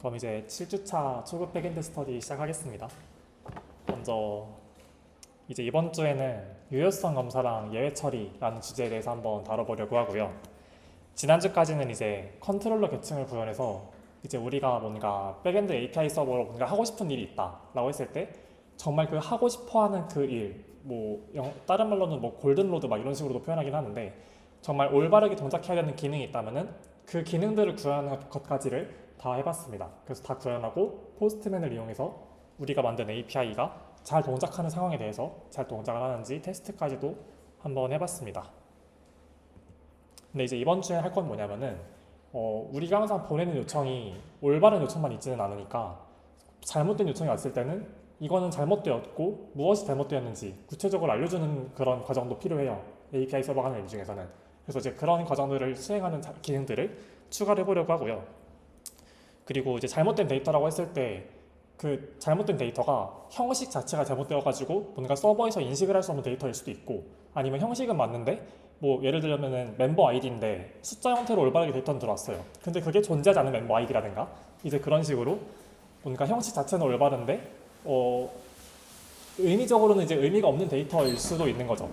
그럼 이제 7주차 초급 백엔드 스터디 시작하겠습니다. 먼저 이제 이번 주에는 유효성 검사랑 예외 처리라는 주제에 대해서 한번 다뤄보려고 하고요. 지난주까지는 이제 컨트롤러 계층을 구현해서 이제 우리가 뭔가 백엔드 API 서버로 뭔가 하고 싶은 일이 있다라고 했을 때 정말 그 하고 싶어하는 그 일, 다른 말로는 뭐 골든로드 막 이런 식으로도 표현하긴 하는데 정말 올바르게 동작해야 되는 기능이 있다면은 그 기능들을 구현하는 것까지를 다 해봤습니다. 그래서 다 구현하고 포스트맨을 이용해서 우리가 만든 API가 잘 동작하는 상황에 대해서 잘 동작을 하는지 테스트까지도 한번 해봤습니다. 근데 이제 이번 주에 할 건 뭐냐면은 우리가 항상 보내는 요청이 올바른 요청만 있지는 않으니까 잘못된 요청이 왔을 때는 이거는 잘못되었고 무엇이 잘못되었는지 구체적으로 알려주는 그런 과정도 필요해요. API 서버가 하는 일 중에서는. 그래서 이제 그런 과정들을 수행하는 기능들을 추가를 해보려고 하고요. 그리고 이제 잘못된 데이터라고 했을 때 그 잘못된 데이터가 형식 자체가 잘못되어가지고 뭔가 서버에서 인식을 할 수 없는 데이터일 수도 있고 아니면 형식은 맞는데 뭐 예를 들면은 멤버 아이디인데 숫자 형태로 올바르게 데이터는 들어왔어요. 근데 그게 존재하지 않는 멤버 아이디라든가 이제 그런 식으로 뭔가 형식 자체는 올바른데 의미적으로는 이제 의미가 없는 데이터일 수도 있는 거죠.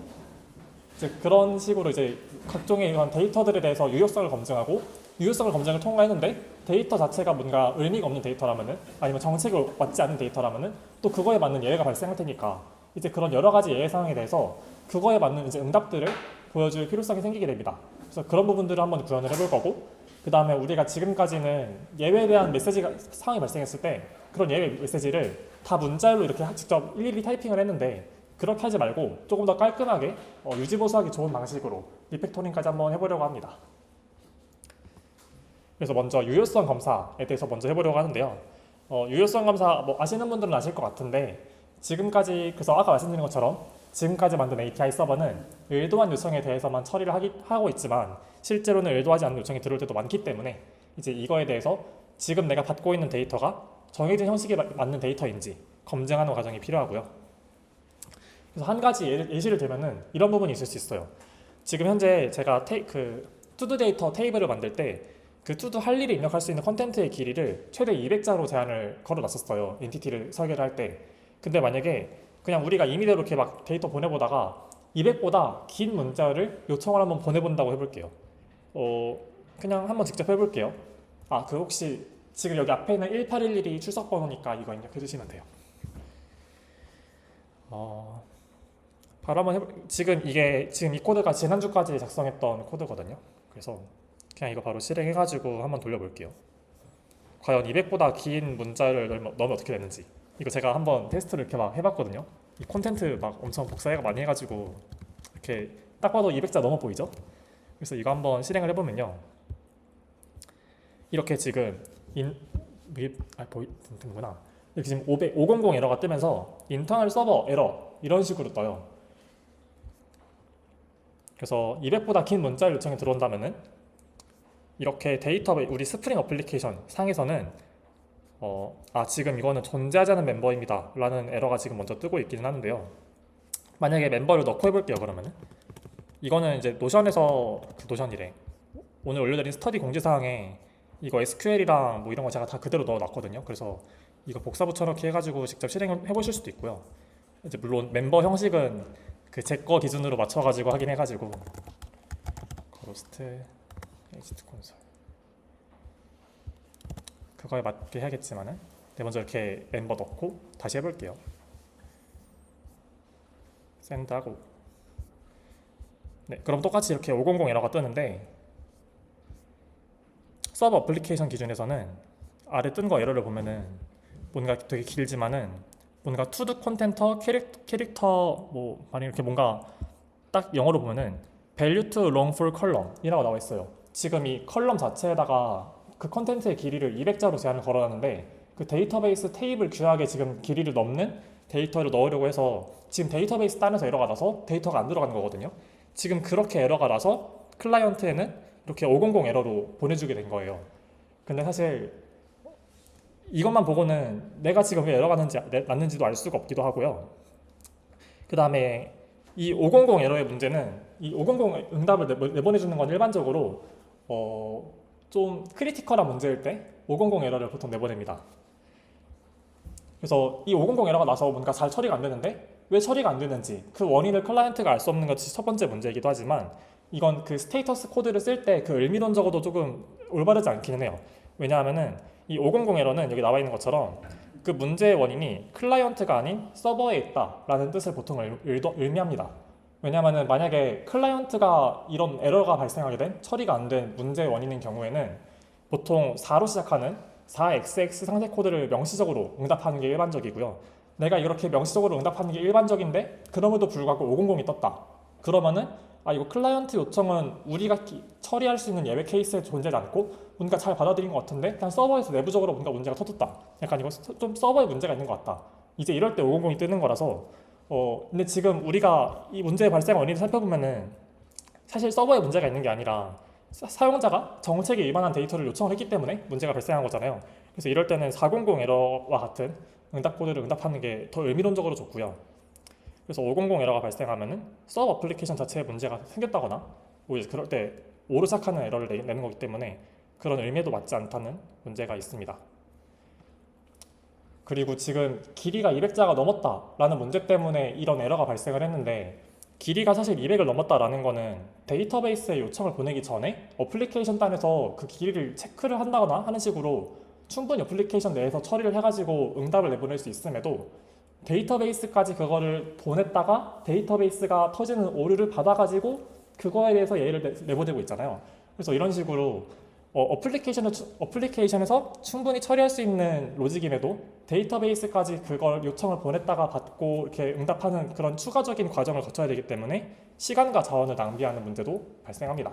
이제 그런 식으로 이제 각종의 이런 데이터들에 대해서 유효성을 검증하고 유효성을 검증을 통과했는데 데이터 자체가 뭔가 의미가 없는 데이터라면은 아니면 정책이 맞지 않는 데이터라면은 또 그거에 맞는 예외가 발생할 테니까 이제 그런 여러 가지 예외 상황에 대해서 그거에 맞는 이제 응답들을 보여줄 필요성이 생기게 됩니다. 그래서 그런 부분들을 한번 구현을 해볼 거고 그 다음에 우리가 지금까지는 예외에 대한 메시지가 상황이 발생했을 때 그런 예외 메시지를 다 문자열로 이렇게 직접 일일이 타이핑을 했는데 그렇게 하지 말고 조금 더 깔끔하게 유지보수하기 좋은 방식으로 리팩토링까지 한번 해보려고 합니다. 그래서 먼저 유효성 검사에 대해서 먼저 해보려고 하는데요. 유효성 검사 뭐 아시는 분들은 아실 것 같은데 지금까지 그래서 아까 말씀드린 것처럼 지금까지 만든 API 서버는 의도한 요청에 대해서만 처리를 하고 있지만 실제로는 의도하지 않는 요청이 들어올 때도 많기 때문에 이제 이거에 대해서 지금 내가 받고 있는 데이터가 정해진 형식에 맞는 데이터인지 검증하는 과정이 필요하고요. 그래서 한 가지 예시를 들면은 이런 부분이 있을 수 있어요. 지금 현재 제가 투두 데이터 테이블을 만들 때 그 투두 할 일을 입력할 수 있는 컨텐츠의 길이를 최대 200자로 제한을 걸어놨었어요. 엔티티를 설계를 할 때. 근데 만약에 그냥 우리가 임의대로 이렇게 막 데이터 보내보다가 200보다 긴 문자를 요청을 한번 보내본다고 해볼게요. 그냥 한번 직접 해볼게요. 그 혹시 지금 여기 앞에 있는 1811이 출석 번호니까 이거 입력해 주시면 돼요. 바로 한번 지금 이 코드가 지난주까지 작성했던 코드거든요. 그래서 그냥 이거 바로 실행해가지고 한번 돌려볼게요. 과연 200보다 긴 문자를 넣으면 어떻게 되는지. 이거 제가 한번 테스트를 이렇게 막 해봤거든요. 이 콘텐트 막 엄청 복사해가 많이 해가지고 이렇게 딱 봐도 200자 넘어 보이죠? 그래서 이거 한번 실행을 해보면요. 이렇게 지금 보이는구나. 이렇게 지금 500 에러가 뜨면서 인터널 서버 에러 이런 식으로 떠요. 그래서 200보다 긴 문자 요청이 들어온다면은 이렇게 우리 스프링 어플리케이션 상에서는 지금 이거는 존재하지 않은 멤버입니다 라는 에러가 지금 먼저 뜨고 있기는 하는데요. 만약에 멤버를 넣고 해볼게요. 그러면은 이거는 이제 노션에서 노션이래 오늘 올려드린 스터디 공지사항에 이거 SQL이랑 뭐 이런 거 제가 다 그대로 넣어놨거든요. 그래서 이거 복사 붙여넣기 해가지고 직접 실행을 해보실 수도 있고요. 이제 물론 멤버 형식은 그 제 거 기준으로 맞춰가지고 하긴 해가지고 로스트 H2 콘솔 그거에 맞게 해야겠지만은 먼저 이렇게 멤버 넣고 다시 해볼게요. 샌드하고 그럼 똑같이 이렇게 500 에러가 뜨는데 서버 어플리케이션 기준에서는 아래 뜬 거 에러를 보면은 뭔가 되게 길지만은 뭔가 투두 콘텐터 캐릭터 만약 이렇게 뭔가 딱 영어로 보면은 value to long for column 이라고 나와 있어요. 지금 이 컬럼 자체에다가 그 컨텐츠의 길이를 200자로 제한을 걸어놨는데 그 데이터베이스 테이블 규약에 지금 길이를 넘는 데이터를 넣으려고 해서 지금 데이터베이스 단에서 에러가 나서 데이터가 안 들어가는 거거든요. 지금 그렇게 에러가 나서 클라이언트에는 이렇게 500 에러로 보내주게 된 거예요. 근데 사실 이것만 보고는 내가 지금 왜 에러가 났는지도 알 수가 없기도 하고요. 그 다음에 이 500 에러의 문제는 이 500 응답을 내보내주는 건 일반적으로 좀 크리티컬한 문제일 때 500 에러를 보통 내보냅니다. 그래서 이 500 에러가 나서 뭔가 잘 처리가 안 되는데 왜 처리가 안 되는지 그 원인을 클라이언트가 알 수 없는 것이 첫 번째 문제이기도 하지만 이건 그 스테이터스 코드를 쓸 때 그 을미론적으로도 조금 올바르지 않기는 해요. 왜냐하면은 이 500 에러는 여기 나와 있는 것처럼 그 문제의 원인이 클라이언트가 아닌 서버에 있다라는 뜻을 보통 의미합니다. 왜냐하면은 만약에 클라이언트가 이런 에러가 발생하게 된 처리가 안 된 문제의 원인인 경우에는 보통 4로 시작하는 4xx 상세 코드를 명시적으로 응답하는 게 일반적이고요. 내가 이렇게 명시적으로 응답하는 게 일반적인데 그럼에도 불구하고 500이 떴다. 그러면은 이거 클라이언트 요청은 우리가 처리할 수 있는 예외 케이스에 존재하지 않고 뭔가 잘 받아들인 것 같은데 그냥 서버에서 내부적으로 뭔가 문제가 터졌다. 약간 이거 좀 서버에 문제가 있는 것 같다. 이제 이럴 때 500이 뜨는 거라서 근데 지금 우리가 이 문제의 발생 원인을 살펴보면은 사실 서버에 문제가 있는 게 아니라 사용자가 정책에 위반한 데이터를 요청을 했기 때문에 문제가 발생한 거잖아요. 그래서 이럴 때는 400 에러와 같은 응답 코드를 응답하는 게 더 의미론적으로 좋고요. 그래서 500 에러가 발생하면은 서버 어플리케이션 자체에 문제가 생겼다거나 이제 그럴 때 5로 시작하는 에러를 내는 거기 때문에 그런 의미에도 맞지 않다는 문제가 있습니다. 그리고 지금 길이가 200자가 넘었다라는 문제 때문에 이런 에러가 발생을 했는데 길이가 사실 200을 넘었다라는 거는 데이터베이스에 요청을 보내기 전에 어플리케이션 단에서 그 길이를 체크를 한다거나 하는 식으로 충분히 어플리케이션 내에서 처리를 해가지고 응답을 내보낼 수 있음에도 데이터베이스까지 그거를 보냈다가 데이터베이스가 터지는 오류를 받아가지고 그거에 대해서 예의를 내보내고 있잖아요. 그래서 이런 식으로 어플리케이션에서 충분히 처리할 수 있는 로직임에도 데이터베이스까지 그걸 요청을 보냈다가 받고 이렇게 응답하는 그런 추가적인 과정을 거쳐야 되기 때문에 시간과 자원을 낭비하는 문제도 발생합니다.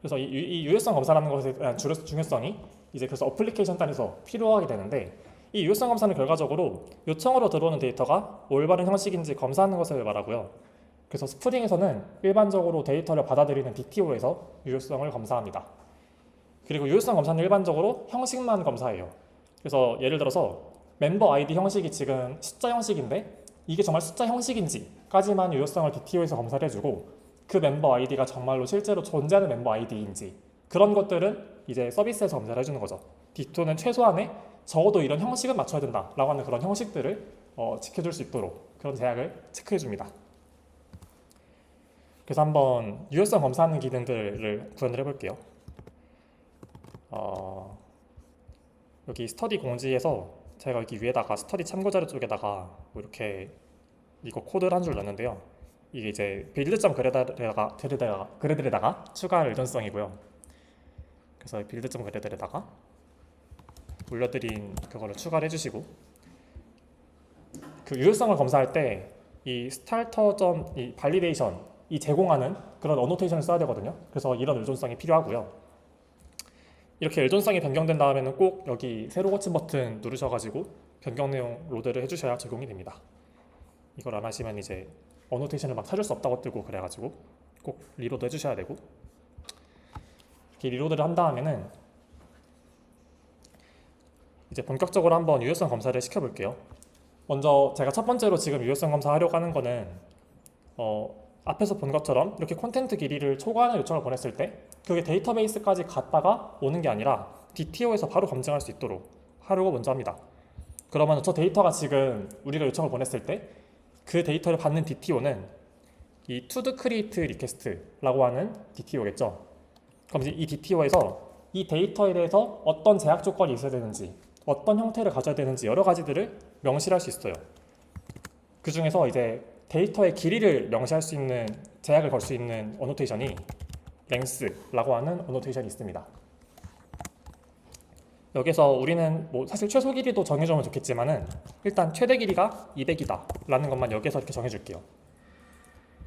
그래서 이 유효성 검사라는 것에 대한 중요성이 이제 그래서 어플리케이션 단에서 필요하게 되는데 이 유효성 검사는 결과적으로 요청으로 들어오는 데이터가 올바른 형식인지 검사하는 것을 말하고요. 그래서 스프링에서는 일반적으로 데이터를 받아들이는 DTO에서 유효성을 검사합니다. 그리고 유효성 검사는 일반적으로 형식만 검사해요. 그래서 예를 들어서 멤버 아이디 형식이 지금 숫자 형식인데 이게 정말 숫자 형식인지까지만 유효성을 DTO에서 검사를 해주고 그 멤버 아이디가 정말로 실제로 존재하는 멤버 아이디인지 그런 것들은 이제 서비스에서 검사를 해주는 거죠. DTO는 최소한의 적어도 이런 형식은 맞춰야 된다라고 하는 그런 형식들을 지켜줄 수 있도록 그런 제약을 체크해줍니다. 그래서 한번 유효성 검사하는 기능들을 구현을 해볼게요. 여기 스터디 공지에서 제가 여기 위에다가 스터디 참고자료 쪽에다가 뭐 이렇게 이거 코드를 한 줄 넣었는데요. 이게 이제 빌드.그레들에다가 추가할 의존성이고요. 그래서 빌드.그레들에다가 올려드린 그거를 추가를 해주시고 그 유효성을 검사할 때 이 이 발리데이션 이 제공하는 그런 어노테이션을 써야 되거든요. 그래서 이런 의존성이 필요하고요. 이렇게 의존성이 변경된 다음에는 꼭 여기 새로 고친 버튼 누르셔가지고 변경 내용 로드를 해주셔야 적용이 됩니다. 이걸 안 하시면 이제 어노테이션을 막 찾을 수 없다고 뜨고 그래가지고 꼭 리로드 해주셔야 되고 이렇게 리로드를 한 다음에는 이제 본격적으로 한번 유효성 검사를 시켜볼게요. 먼저 제가 첫 번째로 지금 유효성 검사하려고 하는 거는 앞에서 본 것처럼 이렇게 콘텐트 길이를 초과하는 요청을 보냈을 때 그게 데이터베이스까지 갔다가 오는 게 아니라 DTO에서 바로 검증할 수 있도록 하려고 먼저 합니다. 그러면 저 데이터가 지금 우리가 요청을 보냈을 때 그 데이터를 받는 DTO는 이 to the create request라고 하는 DTO겠죠. 그럼 이제 이 DTO에서 이 데이터에 대해서 어떤 제약 조건이 있어야 되는지 어떤 형태를 가져야 되는지 여러 가지들을 명시할 수 있어요. 그 중에서 이제 데이터의 길이를 명시할 수 있는 제약을 걸 수 있는 어노테이션이 length라고 하는 어노테이션이 있습니다. 여기서 우리는 뭐 사실 최소 길이도 정해주면 좋겠지만은 일단 최대 길이가 200이다 라는 것만 여기서 이렇게 정해줄게요.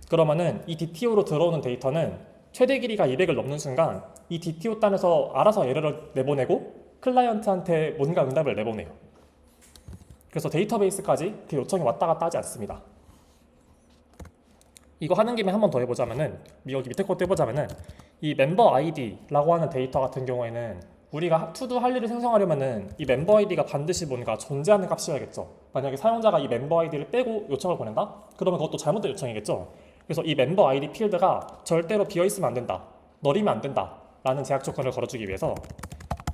그러면은 이 DTO로 들어오는 데이터는 최대 길이가 200을 넘는 순간 이 DTO 단에서 알아서 에러를 내보내고 클라이언트한테 뭔가 응답을 내보내요. 그래서 데이터베이스까지 그 요청이 왔다 갔다 하지 않습니다. 이거 하는 김에 한 번 더 해보자면은 여기 밑에 것도 해보자면은 이 멤버 아이디라고 하는 데이터 같은 경우에는 우리가 투두 할 일을 생성하려면은 이 멤버 아이디가 반드시 뭔가 존재하는 값이어야겠죠. 만약에 사용자가 이 멤버 아이디를 빼고 요청을 보낸다? 그러면 그것도 잘못된 요청이겠죠. 그래서 이 멤버 아이디 필드가 절대로 비어 있으면 안 된다. 널이면 안 된다. 라는 제약 조건을 걸어주기 위해서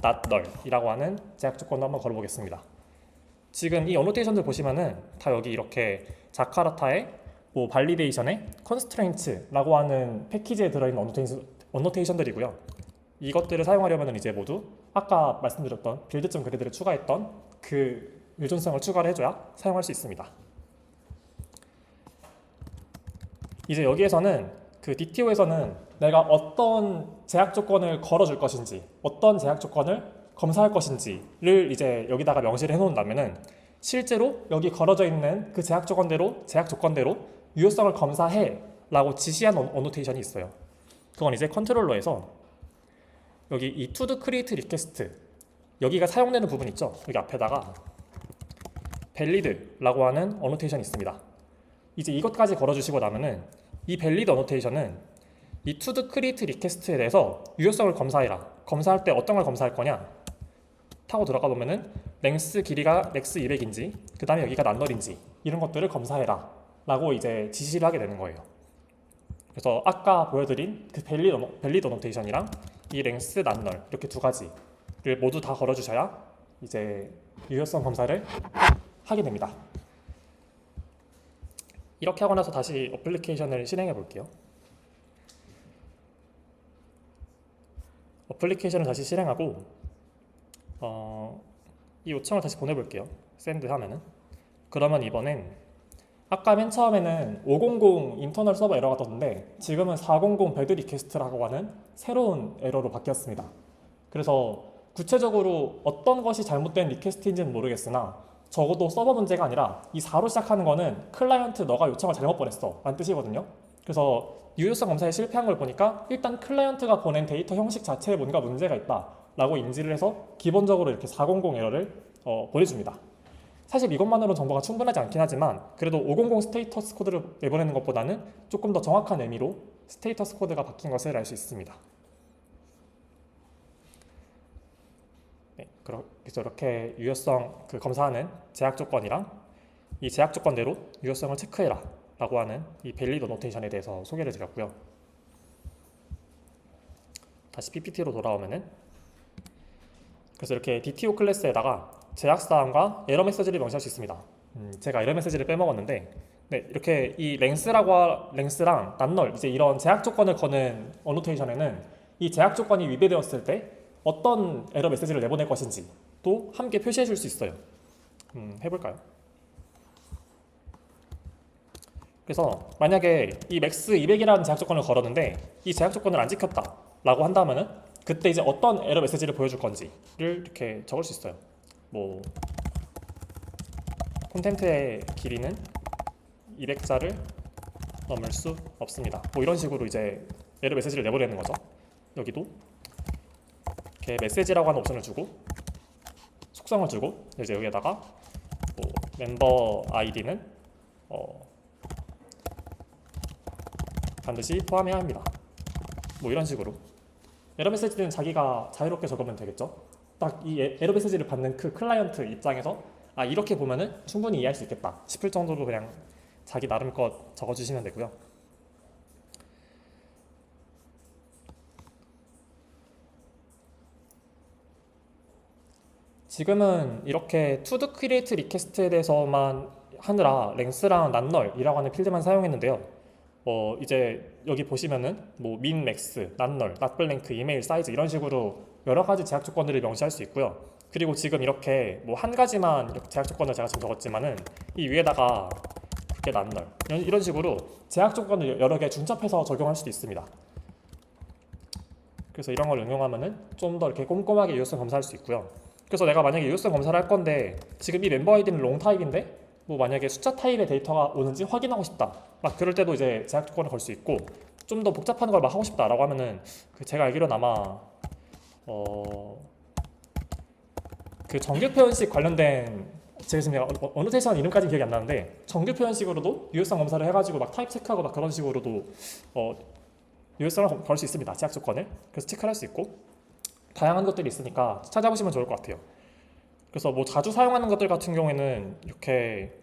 not null이라고 하는 제약 조건도 한번 걸어보겠습니다. 지금 이 어노테이션들 보시면은 다 여기 이렇게 자카르타의 뭐 발리데이션의 constraints라고 하는 패키지에 들어있는 어노테이션들이고요. 이것들을 사용하려면 이제 모두 아까 말씀드렸던 빌드.grid를 그리드를 추가했던 그 유존성을 추가를 해줘야 사용할 수 있습니다. 이제 여기에서는 그 DTO에서는 내가 어떤 제약 조건을 걸어줄 것인지, 어떤 제약 조건을 검사할 것인지를 이제 여기다가 명시를 해놓는다면은 실제로 여기 걸어져 있는 그 제약 조건대로 유효성을 검사해라고 지시한 어노테이션이 있어요. 그건 이제 컨트롤러에서 여기 이 to the create request 여기가 사용되는 부분 있죠? 여기 앞에다가 valid라고 하는 어노테이션이 있습니다. 이제 이것까지 걸어주시고 나면은 이 valid 어노테이션은 이 to the create request에 대해서 유효성을 검사해라. 검사할 때 어떤 걸 검사할 거냐? 타고 들어가 보면은 랭스 길이가 맥스 200인지 그 다음에 여기가 난널인지 이런 것들을 검사해라 라고 이제 지시를 하게 되는 거예요. 그래서 아까 보여드린 그 valid 어노테이션이랑 이 랭스 난널 이렇게 두 가지를 모두 다 걸어주셔야 이제 유효성 검사를 하게 됩니다. 이렇게 하고 나서 다시 어플리케이션을 실행해 볼게요. 어플리케이션을 다시 실행하고 이 요청을 다시 보내볼게요. 샌드 하면은 그러면 이번엔 아까 맨 처음에는 500 인터널 서버 에러가 떴는데 지금은 400 배드 리퀘스트라고 하는 새로운 에러로 바뀌었습니다. 그래서 구체적으로 어떤 것이 잘못된 리퀘스트인지는 모르겠으나 적어도 서버 문제가 아니라 이 4로 시작하는 거는 클라이언트 너가 요청을 잘못 보냈어 라는 뜻이거든요. 그래서 유효성 검사에 실패한 걸 보니까 일단 클라이언트가 보낸 데이터 형식 자체에 뭔가 문제가 있다 라고 인지를 해서 기본적으로 이렇게 400 에러를 보내줍니다. 사실 이것만으로 정보가 충분하지 않긴 하지만 그래도 500 스테이터스 코드를 내보내는 것보다는 조금 더 정확한 의미로 스테이터스 코드가 바뀐 것을 알 수 있습니다. 네, 그래서 이렇게 유효성 검사하는 제약 조건이랑 이 제약 조건대로 유효성을 체크해라 라고 하는 이 밸리드 노테이션에 대해서 소개를 드렸고요. 다시 PPT로 돌아오면은 그래서 이렇게 DTO 클래스에다가 제약사항과 에러 메시지를 명시할 수 있습니다. 제가 에러 메시지를 빼먹었는데 네, 이렇게 이 랭스랑 난널 이제 이런 제약 조건을 거는 어노테이션에는 이 제약 조건이 위배되었을 때 어떤 에러 메시지를 내보낼 것인지 또 함께 표시해 줄 수 있어요. 해볼까요? 그래서 만약에 이 맥스 200이라는 제약 조건을 걸었는데 이 제약 조건을 안 지켰다 라고 한다면은 그때 이제 어떤 에러 메시지를 보여줄 건지를 이렇게 적을 수 있어요. 뭐 콘텐트의 길이는 200자를 넘을 수 없습니다. 뭐 이런 식으로 이제 에러 메시지를 내보내는 거죠. 여기도 이렇게 메시지라고 하는 옵션을 주고 속성을 주고 이제 여기에다가 뭐 멤버 아이디는 반드시 포함해야 합니다. 뭐 이런 식으로 에러 메시지는 자기가 자유롭게 적으면 되겠죠. 딱 이 에러 메시지를 받는 그 클라이언트 입장에서 아 이렇게 보면은 충분히 이해할 수 있겠다 싶을 정도로 그냥 자기 나름껏 적어주시면 되고요. 지금은 이렇게 to the create request에 대해서만 하느라 랭스랑 난널이라고 하는 필드만 사용했는데요. 이제 여기 보시면은 뭐 min, max, 난널, not blank, 이메일 사이즈 이런 식으로 여러 가지 제약 조건들을 명시할 수 있고요. 그리고 지금 이렇게 뭐 한 가지만 제약 조건을 제가 지금 적었지만은 이 위에다가 그게 난널 이런 식으로 제약 조건을 여러 개 중첩해서 적용할 수도 있습니다. 그래서 이런 걸 응용하면은 좀 더 이렇게 꼼꼼하게 유효성 검사할 수 있고요. 그래서 내가 만약에 유효성 검사를 할 건데 지금 이 멤버 아이디는 롱 타입인데 뭐 만약에 숫자 타입의 데이터가 오는지 확인하고 싶다. 막 그럴 때도 이제 제약 조건을 걸 수 있고 좀 더 복잡한 걸 막 하고 싶다라고 하면은 제가 알기로는 아마 그 정규 표현식 관련된 제가 지금 어노테이션 이름까지 기억이 안 나는데 정규 표현식으로도 유효성 검사를 해가지고 막 타입 체크하고 막 그런 식으로도 유효성을 걸 수 있습니다. 제약 조건을. 그래서 체크를 할 수 있고 다양한 것들이 있으니까 찾아보시면 좋을 것 같아요. 그래서 뭐 자주 사용하는 것들 같은 경우에는 이렇게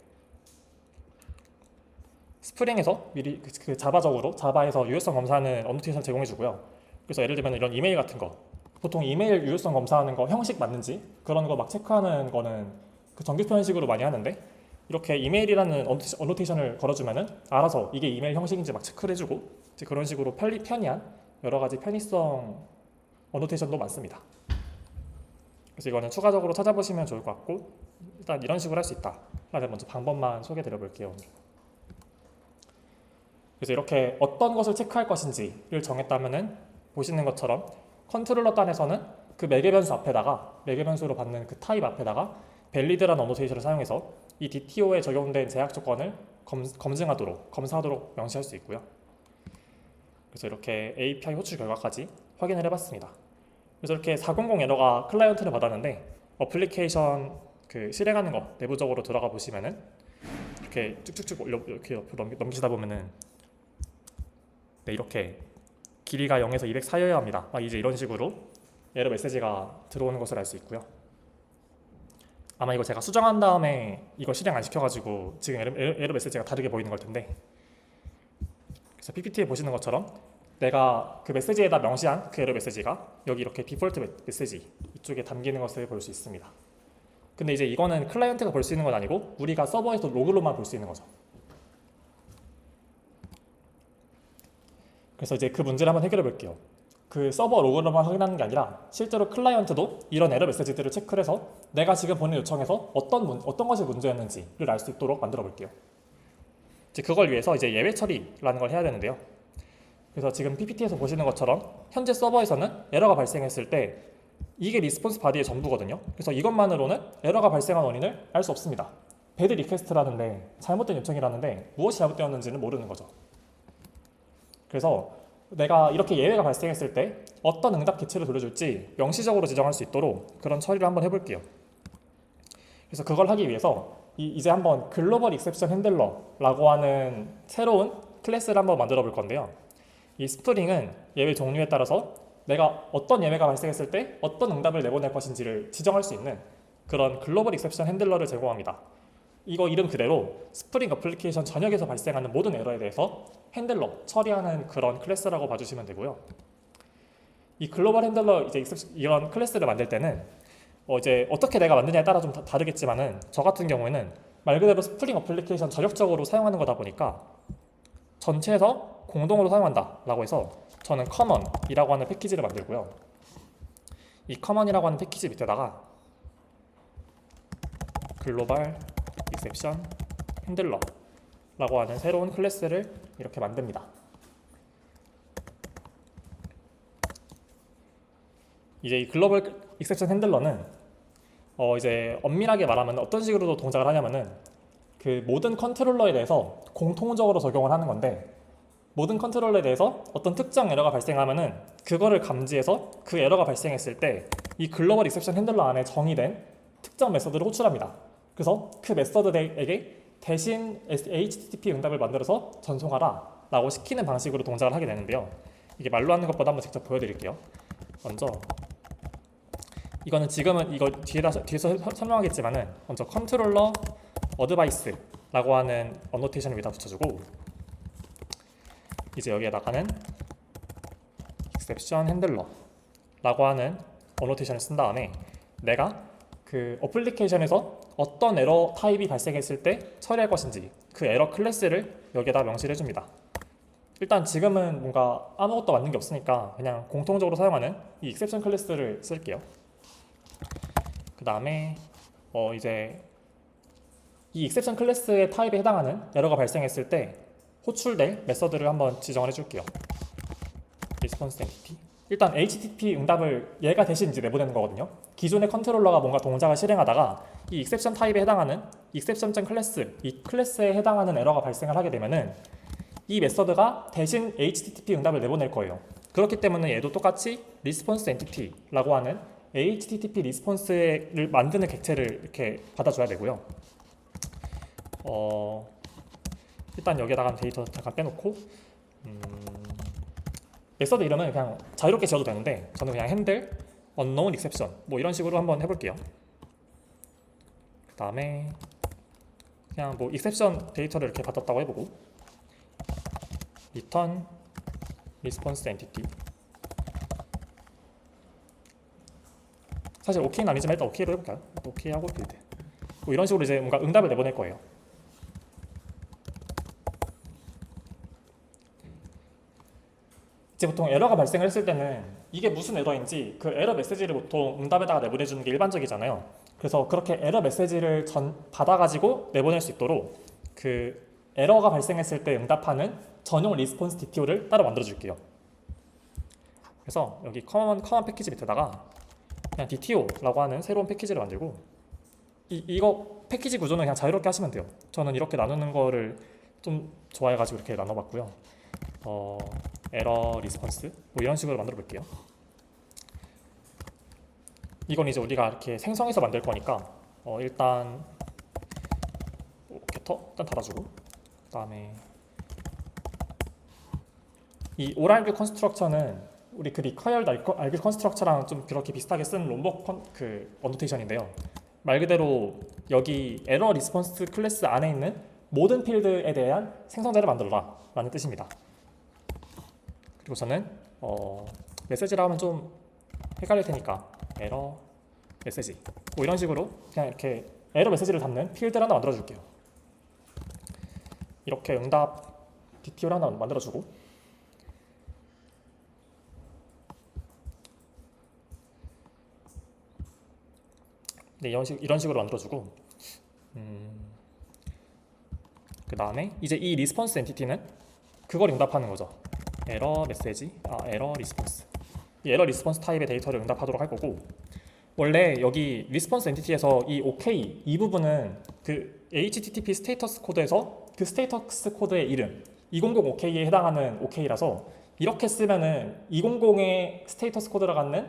스프링에서 미리 그 자바에서 유효성 검사하는 어노테이션 제공해주고요. 그래서 예를 들면 이런 이메일 같은 거, 보통 이메일 유효성 검사하는 거 형식 맞는지 그런 거 막 체크하는 거는 그 정규 표현식으로 많이 하는데, 이렇게 이메일이라는 어노테이션을 걸어주면은 알아서 이게 이메일 형식인지 막 체크를 해주고, 이제 그런 식으로 편리한 여러 가지 편의성 어노테이션도 많습니다. 그래서 이거는 추가적으로 찾아보시면 좋을 것 같고, 일단 이런 식으로 할 수 있다. 먼저 방법만 소개드려 볼게요. 그래서 이렇게 어떤 것을 체크할 것인지를 정했다면은 보시는 것처럼 컨트롤러 단에서는 그 매개 변수 앞에다가, 매개 변수로 받는 그 타입 앞에다가 밸리드라는 어노테이션을 사용해서 이 DTO에 적용된 제약 조건을 검사하도록 명시할 수 있고요. 그래서 이렇게 API 호출 결과까지 확인을 해봤습니다. 그래서 이렇게 400 에러가 클라이언트를 받았는데, 어플리케이션 그 실행하는 거 내부적으로 들어가 보시면은 이렇게 쭉쭉쭉 이렇게 옆으로 넘기시다 보면은 네, 이렇게 길이가 0에서 204여야 합니다. 이제 이런 식으로 에러 메시지가 들어오는 것을 알 수 있고요. 아마 이거 제가 수정한 다음에 이거 실행 안 시켜가지고 지금 에러 메시지가 다르게 보이는 걸 텐데, 그래서 PPT에 보시는 것처럼 내가 그 메시지에다 명시한 그 에러 메시지가 여기 이렇게 디폴트 메시지 이쪽에 담기는 것을 볼 수 있습니다. 근데 이제 이거는 클라이언트가 볼 수 있는 건 아니고 우리가 서버에서 로그로만 볼 수 있는 거죠. 그래서 이제 그 문제를 한번 해결해 볼게요. 그 서버 로그로만 확인하는 게 아니라 실제로 클라이언트도 이런 에러 메시지들을 체크를 해서 내가 지금 보낸 요청에서 어떤 것이 문제였는지를 알 수 있도록 만들어 볼게요. 이제 그걸 위해서 이제 예외 처리라는 걸 해야 되는데요. 그래서 지금 PPT에서 보시는 것처럼 현재 서버에서는 에러가 발생했을 때 이게 리스폰스 바디의 전부거든요. 그래서 이것만으로는 에러가 발생한 원인을 알 수 없습니다. 배드 리퀘스트라는데, 잘못된 요청이라는데 무엇이 잘못되었는지는 모르는 거죠. 그래서 내가 이렇게 예외가 발생했을 때 어떤 응답 개체를 돌려줄지 명시적으로 지정할 수 있도록 그런 처리를 한번 해볼게요. 그래서 그걸 하기 위해서 이제 한번 글로벌 익셉션 핸들러라고 하는 새로운 클래스를 한번 만들어 볼 건데요. 이 스프링은 예외 종류에 따라서 내가 어떤 예외가 발생했을 때 어떤 응답을 내보낼 것인지를 지정할 수 있는 그런 글로벌 익셉션 핸들러를 제공합니다. 이거 이름 그대로 스프링 어플리케이션 전역에서 발생하는 모든 에러에 대해서 핸들러 처리하는 그런 클래스라고 봐주시면 되고요. 이 글로벌 핸들러 이런 클래스를 만들 때는 이제 어떻게 내가 만드냐에 따라 좀 다르겠지만은, 저 같은 경우에는 말 그대로 스프링 어플리케이션 전역적으로 사용하는 거다 보니까 전체에서 공동으로 사용한다라고 해서 저는 커먼이라고 하는 패키지를 만들고요. 이 커먼이라고 하는 패키지 밑에다가 글로벌 익셉션 핸들러라고 하는 새로운 클래스를 이렇게 만듭니다. 이제 이 글로벌 익셉션 핸들러는 이제 엄밀하게 말하면 어떤 식으로 동작을 하냐면은 그 모든 컨트롤러에 대해서 공통적으로 적용을 하는 건데, 모든 컨트롤러에 대해서 어떤 특정 에러가 발생하면은 그거를 감지해서 그 에러가 발생했을 때 이 글로벌 익셉션 핸들러 안에 정의된 특정 메서드를 호출합니다. 그래서 그 메서드에게 대신 HTTP 응답을 만들어서 전송하라 라고 시키는 방식으로 동작을 하게 되는데요. 이게 말로 하는 것보다 한번 직접 보여드릴게요. 먼저 이거는 지금은 이거 뒤에서 설명하겠지만은, 먼저 컨트롤러 어드바이스라고 하는 어노테이션을 위에다 붙여주고, 이제 여기에다가는 exception handler라고 하는 어노테이션을 쓴 다음에 내가 그 어플리케이션에서 어떤 에러 타입이 발생했을 때 처리할 것인지 그 에러 클래스를 여기에다 명시를 해줍니다. 일단 지금은 뭔가 아무것도 맞는 게 없으니까 그냥 공통적으로 사용하는 이 exception 클래스를 쓸게요. 그 다음에 이제 이 exception 클래스의 타입에 해당하는 에러가 발생했을 때 호출될 메서드를 한번 지정을 해줄게요. response entity. 일단 HTTP 응답을 얘가 대신 이제 내보내는 거거든요. 기존의 컨트롤러가 뭔가 동작을 실행하다가 이 exception 타입에 해당하는 exception.class, 이 클래스에 해당하는 에러가 발생을 하게 되면은 이 메서드가 대신 HTTP 응답을 내보낼 거예요. 그렇기 때문에 얘도 똑같이 response entity라고 하는 HTTP 리스폰스를 만드는 객체를 이렇게 받아줘야 되고요. 일단 여기에다가 데이터 잠깐 빼놓고 메서드 이름은 그냥 자유롭게 지어도 되는데 저는 그냥 handle unknown exception 뭐 이런 식으로 한번 해볼게요. 그 다음에 그냥 뭐 exception 데이터를 이렇게 받았다고 해보고 return response entity 사실 OK는 아니지만 일단 OK로 해볼까요? OK 하고 빌드. 뭐 이런 식으로 이제 뭔가 응답을 내보낼 거예요. 이제 보통 에러가 발생을 했을 때는 이게 무슨 에러인지 그 에러 메시지를 보통 응답에다가 내보내주는 게 일반적이잖아요. 그래서 그렇게 에러 메시지를 받아가지고 내보낼 수 있도록 그 에러가 발생했을 때 응답하는 전용 리스폰스 DTO를 따로 만들어줄게요. 그래서 여기 커먼 패키지 밑에다가 그냥 DTO라고 하는 새로운 패키지를 만들고 이거 패키지 구조는 그냥 자유롭게 하시면 돼요. 저는 이렇게 나누는 거를 좀 좋아해가지고 이렇게 나눠봤고요. 에러 리스폰스 뭐 이런 식으로 만들어 볼게요. 이건 이제 우리가 이렇게 생성해서 만들 거니까 일단 게터 일단 달아주고, 그 다음에 이 오랄뷰 컨스트럭처는 우리 그 리퀘어드 알뷰 컨스트럭처랑 좀 그렇게 비슷하게 쓴 롬벅 그 어노테이션인데요. 말 그대로 여기 에러 리스폰스 클래스 안에 있는 모든 필드에 대한 생성자를 만들어라 라는 뜻입니다. 그리고 저는 메시지라고 하면 좀 헷갈릴 테니까 에러 메시지 뭐 이런 식으로 그냥 이렇게 에러 메시지를 담는 필드를 하나 만들어 줄게요. 이렇게 응답 DTO를 하나 만들어 주고, 네, 이런 식으로 만들어 주고, 그 다음에 이제 이 리스폰스 엔티티는 그걸 응답하는 거죠. 에러 메시지, 에러 리스폰스. 이 에러 리스폰스 타입의 데이터를 응답하도록 할 거고, 원래 여기 리스폰스 엔티티에서 이 OK 이 부분은 그 HTTP 스테이터스 코드에서 그 스테이터스 코드의 이름 200 OK에 해당하는 OK라서 이렇게 쓰면은 200의 스테이터스 코드를 갖는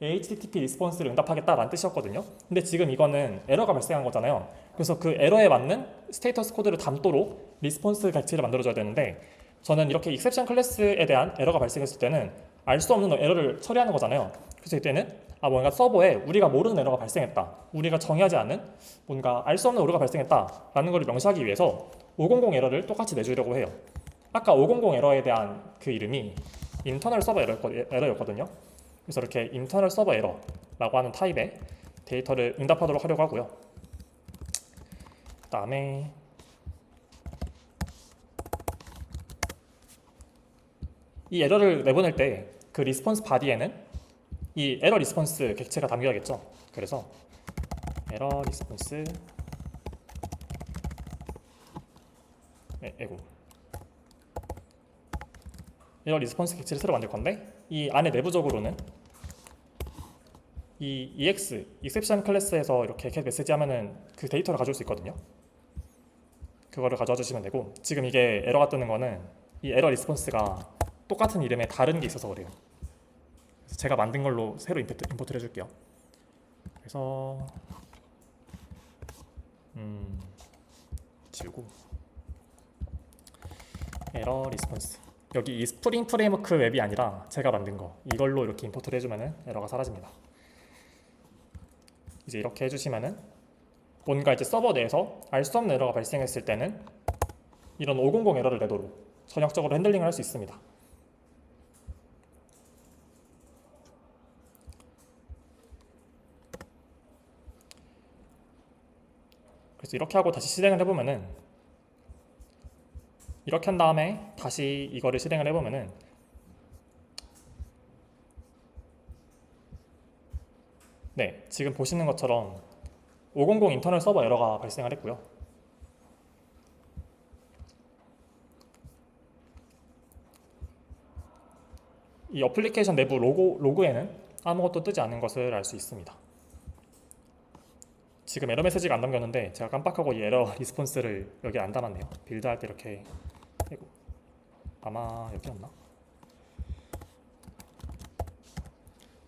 HTTP 리스폰스를 응답하겠다라는 뜻이었거든요. 근데 지금 이거는 에러가 발생한 거잖아요. 그래서 그 에러에 맞는 스테이터스 코드를 담도록 리스폰스 객체를 만들어줘야 되는데, 저는 이렇게 익셉션 클래스에 대한 에러가 발생했을 때는 알 수 없는 에러를 처리하는 거잖아요. 그래서 이때는 뭔가 서버에 우리가 모르는 에러가 발생했다, 우리가 정의하지 않은 뭔가 알 수 없는 에러가 발생했다 라는 걸 명시하기 위해서 500 에러를 똑같이 내주려고 해요. 아까 500 에러에 대한 그 이름이 인터널 서버 에러였거든요. 그래서 이렇게 인터널 서버 에러라고 하는 타입의 데이터를 응답하도록 하려고 하고요. 그 다음에 이 에러를 내보낼 때 그 리스폰스 바디에는 이 에러 리스폰스 객체가 담겨야겠죠. 그래서 에러 리스폰스 에러 리스폰스 객체를 새로 만들 건데, 이 안에 내부적으로는 이 EX exception 클래스에서 이렇게 get 메시지 하면은 그 데이터를 가져올 수 있거든요. 그거를 가져와 주시면 되고, 지금 이게 에러가 뜨는 거는 이 에러 리스폰스가 똑같은 이름에 다른 게 있어서 그래요. 그래서 제가 만든 걸로 새로 임포트를 해줄게요. 그래서 지우고 에러 리스폰스, 여기 이 스프링 프레임워크 웹이 아니라 제가 만든 거 이걸로 이렇게 임포트를 해주면은 에러가 사라집니다. 이제 이렇게 해주시면은 뭔가 이제 서버 내에서 알 수 없는 에러가 발생했을 때는 이런 500 에러를 내도록 전역적으로 핸들링을 할 수 있습니다. 그래서 이렇게 하고 다시 실행을 해보면은, 이렇게 한 다음에 다시 이거를 실행을 해보면은 네, 지금 보시는 것처럼 500 인터널 서버 에러가 발생을 했고요. 이 어플리케이션 내부 로그에는 아무것도 뜨지 않은 것을 알 수 있습니다. 지금 에러 메시지가 안 담겼는데 제가 깜빡하고 이 에러 리스폰스를 여기 안 담았네요. 빌드할 때 이렇게 해고, 아마 여기였나?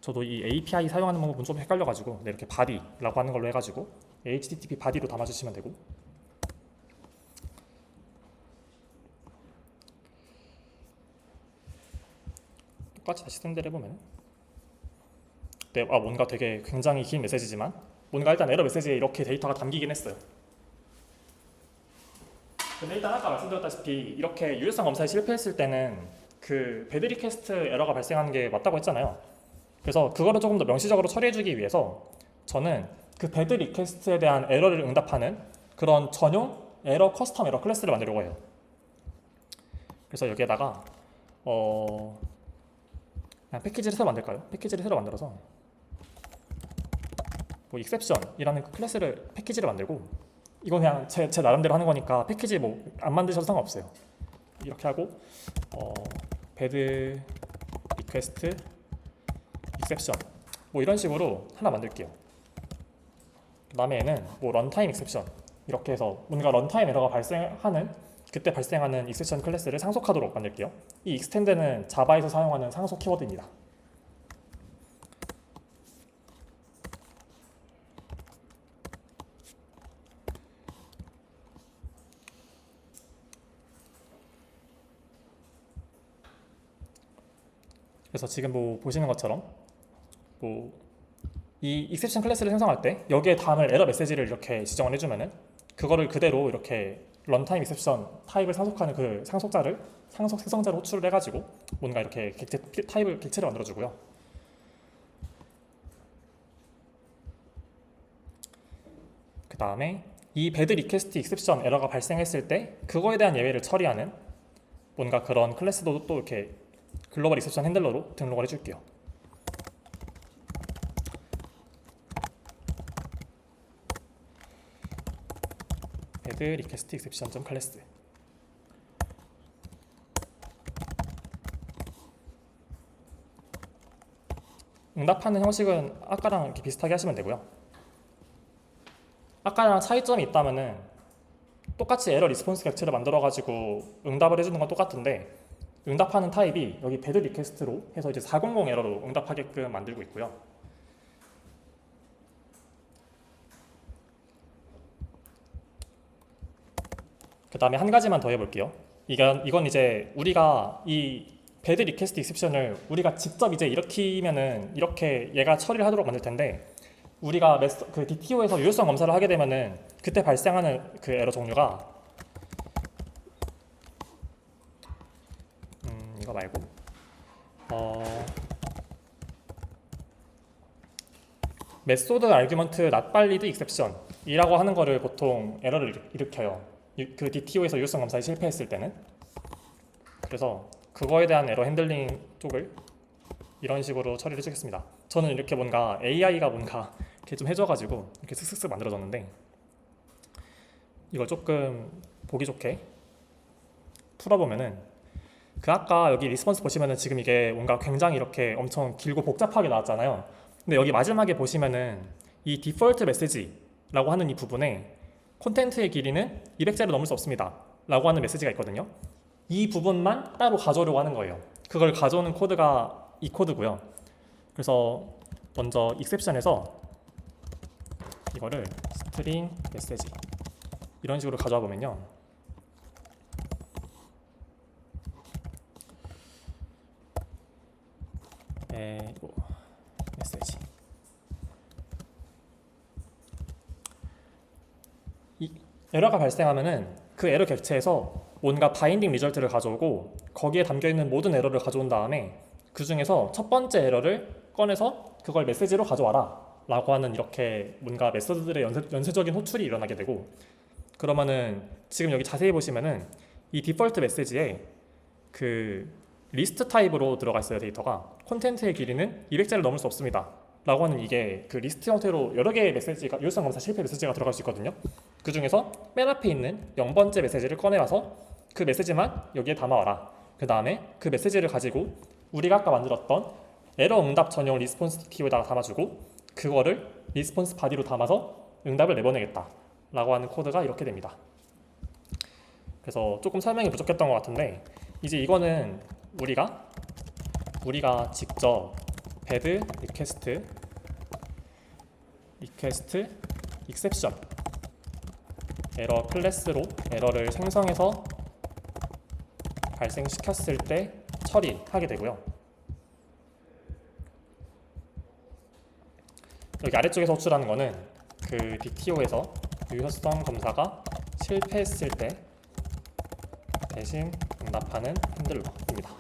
저도 이 API 사용하는 방법은 좀 헷갈려가지고 이렇게 바디라고 하는 걸로 해가지고 HTTP 바디로 담아주시면 되고, 똑같이 다시 샌들 해보면 네, 뭔가 되게 굉장히 긴 메시지지만 뭔가 일단 에러 메시지에 이렇게 데이터가 담기긴 했어요. 근데 일단 아까 말씀드렸다시피 이렇게 유효성 검사에 실패했을 때는 그 배드 리퀘스트 에러가 발생하는 게 맞다고 했잖아요. 그래서 그거를 조금 더 명시적으로 처리해주기 위해서 저는 그 배드 리퀘스트에 대한 에러를 응답하는 그런 전용 에러 커스텀 에러 클래스를 만들려고 해요. 그래서 여기에다가 그냥 패키지를 새로 만들까요? 패키지를 새로 만들어서 뭐 exception이라는 그 클래스를 패키지를 만들고, 이건 그냥 제 나름대로 하는 거니까 패키지 뭐 안 만드셔도 상관없어요. 이렇게 하고 bed request exception 뭐 이런 식으로 하나 만들게요. 그 다음에 얘는 뭐 runtime exception 이렇게 해서 뭔가 런타임 에러가 발생하는 그때 발생하는 exception 클래스를 상속하도록 만들게요. 이 extend는 자바에서 사용하는 상속 키워드입니다. 그래서 지금 뭐 보시는 것처럼 뭐 이 exception 클래스를 생성할 때 여기에 담을 에러 메시지를 이렇게 지정을 해주면은 그거를 그대로 이렇게 런타임 exception 타입을 상속하는 그 상속자를 상속 생성자로 호출을 해가지고 뭔가 이렇게 객체를 만들어주고요. 그 다음에 이 bed request exception 에러가 발생했을 때 그거에 대한 예외를 처리하는 뭔가 그런 클래스도 또 이렇게 글로벌 exception 핸들러로 등록을 해줄게요. bed request exception class. 응답하는 형식은 아까랑 이렇게 비슷하게 하시면 되고요. 아까랑 차이점이 있다면은 똑같이 에러 리스폰스 객체를 만들어가지고 응답을 해주는 건 똑같은데 응답하는 타입이 여기 bed request로 해서 이제 400 에러로 응답하게끔 만들고 있고요. 그 다음에 한 가지만 더 해볼게요. 이건 이제 우리가 이 bed request exception을 우리가 직접 이제 일으키면은 이렇게 얘가 처리를 하도록 만들 텐데, 우리가 그 DTO에서 유효성 검사를 하게 되면은 그때 발생하는 그 에러 종류가 이거 말고 메소드 아규먼트 not valid exception 이라고 하는 거를 보통 에러를 일으켜요. 그 DTO에서 유효성 검사에 실패했을 때는. 그래서 그거에 대한 에러 핸들링 쪽을 이런 식으로 처리를 해주겠습니다. 저는 이렇게 뭔가 AI가 뭔가 이렇게 좀 해줘가지고 이렇게 슥슥슥 만들어졌는데, 이걸 조금 보기 좋게 풀어보면은 그 아까 여기 리스폰스 보시면은 지금 이게 뭔가 굉장히 이렇게 엄청 길고 복잡하게 나왔잖아요. 근데 여기 마지막에 보시면은 이 디폴트 메시지라고 하는 이 부분에 콘텐트의 길이는 200자를 넘을 수 없습니다 라고 하는 메시지가 있거든요. 이 부분만 따로 가져오려고 하는 거예요. 그걸 가져오는 코드가 이 코드고요. 그래서 먼저 exception에서 이거를 string message 이런 식으로 가져와 보면요, 메시지 이 에러가 발생하면은 그 에러 객체에서 뭔가 바인딩 리절트를 가져오고 거기에 담겨있는 모든 에러를 가져온 다음에 그 중에서 첫 번째 에러를 꺼내서 그걸 메시지로 가져와라 라고 하는 이렇게 뭔가 메서드들의 연쇄적인 호출이 일어나게 되고, 그러면은 지금 여기 자세히 보시면은 이 디폴트 메시지에 그 리스트 타입으로 들어가 있어요. 데이터가 콘텐트의 길이는 200자를 넘을 수 없습니다 라고 하는 이게 그 리스트 형태로 여러 개의 메시지가 유효성 검사 실패 메시지가 들어갈 수 있거든요. 그 중에서 맨 앞에 있는 0번째 메시지를 꺼내와서 그 메시지만 여기에 담아와라. 그 다음에 그 메시지를 가지고 우리가 아까 만들었던 에러 응답 전용 리스폰스 키에다가 담아주고 그거를 리스폰스 바디로 담아서 응답을 내보내겠다 라고 하는 코드가 이렇게 됩니다. 그래서 조금 설명이 부족했던 것 같은데, 이제 이거는 우리가 직접 bed request exception 에러 클래스로 에러를 생성해서 발생시켰을 때 처리하게 되고요. 여기 아래쪽에서 호출하는 거는 그 DTO에서 유효성 검사가 실패했을 때 대신 응답하는 핸들러입니다.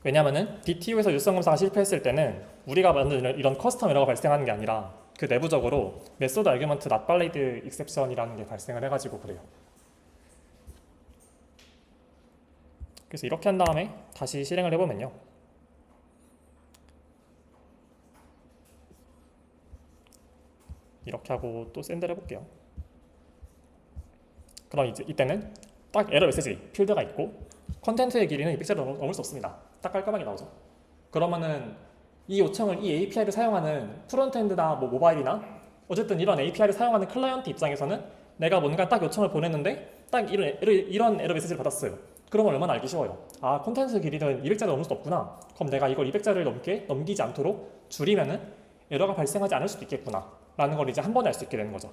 왜냐면은 DTU에서 유효성 검사가 실패했을 때는 우리가 만든 이런 커스텀 에러가 발생하는 게 아니라 그 내부적으로 메소드 아규먼트 not valid exception이라는 게 발생을 해가지고 그래요. 그래서 이렇게 한 다음에 다시 실행을 해보면요. 이렇게 하고 또 샌드를 해볼게요. 그럼 이제 이때는 딱 에러 메시지 필드가 있고 컨텐츠의 길이는 200자를 넘을 수 없습니다. 딱 깔끔하게 나오죠. 그러면은 이 요청을 이 API를 사용하는 프론트엔드나 뭐 모바일이나 어쨌든 이런 API를 사용하는 클라이언트 입장에서는 내가 뭔가 딱 요청을 보냈는데 딱 이런 에러 메시지를 받았어요. 그러면 얼마나 알기 쉬워요. 아, 콘텐츠 길이는 200자를 넘을 수 없구나. 그럼 내가 이걸 200자를 넘기지 않도록 줄이면은 에러가 발생하지 않을 수도 있겠구나 라는 걸 이제 한 번에 알 수 있게 되는 거죠.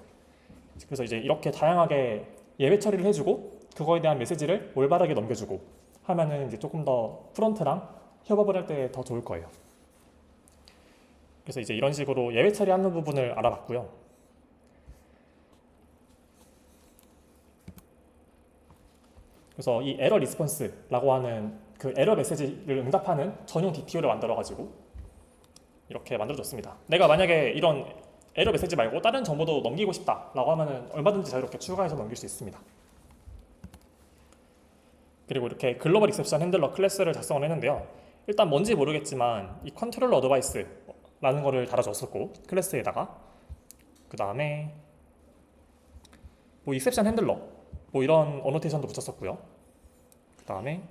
그래서 이제 이렇게 다양하게 예외 처리를 해주고 그거에 대한 메시지를 올바르게 넘겨주고 하면은 이제 조금 더 프론트랑 협업을 할 때 더 좋을 거예요. 그래서 이제 이런 식으로 예외 처리하는 부분을 알아봤고요. 그래서 이 에러 리스폰스라고 하는 그 에러 메시지를 응답하는 전용 DTO를 만들어가지고 이렇게 만들어줬습니다. 내가 만약에 이런 에러 메시지 말고 다른 정보도 넘기고 싶다라고 하면은 얼마든지 자유롭게 추가해서 넘길 수 있습니다. 그리고 이렇게 글로벌 익셉션 핸들러 클래스를 작성을 했는데요. 일단 뭔지 모르겠지만 이 컨트롤러 어드바이스라는 거를 달아줬었고 클래스에다가 그 다음에 뭐 익셉션 핸들러 뭐 이런 어노테이션도 붙였었고요. 그 다음에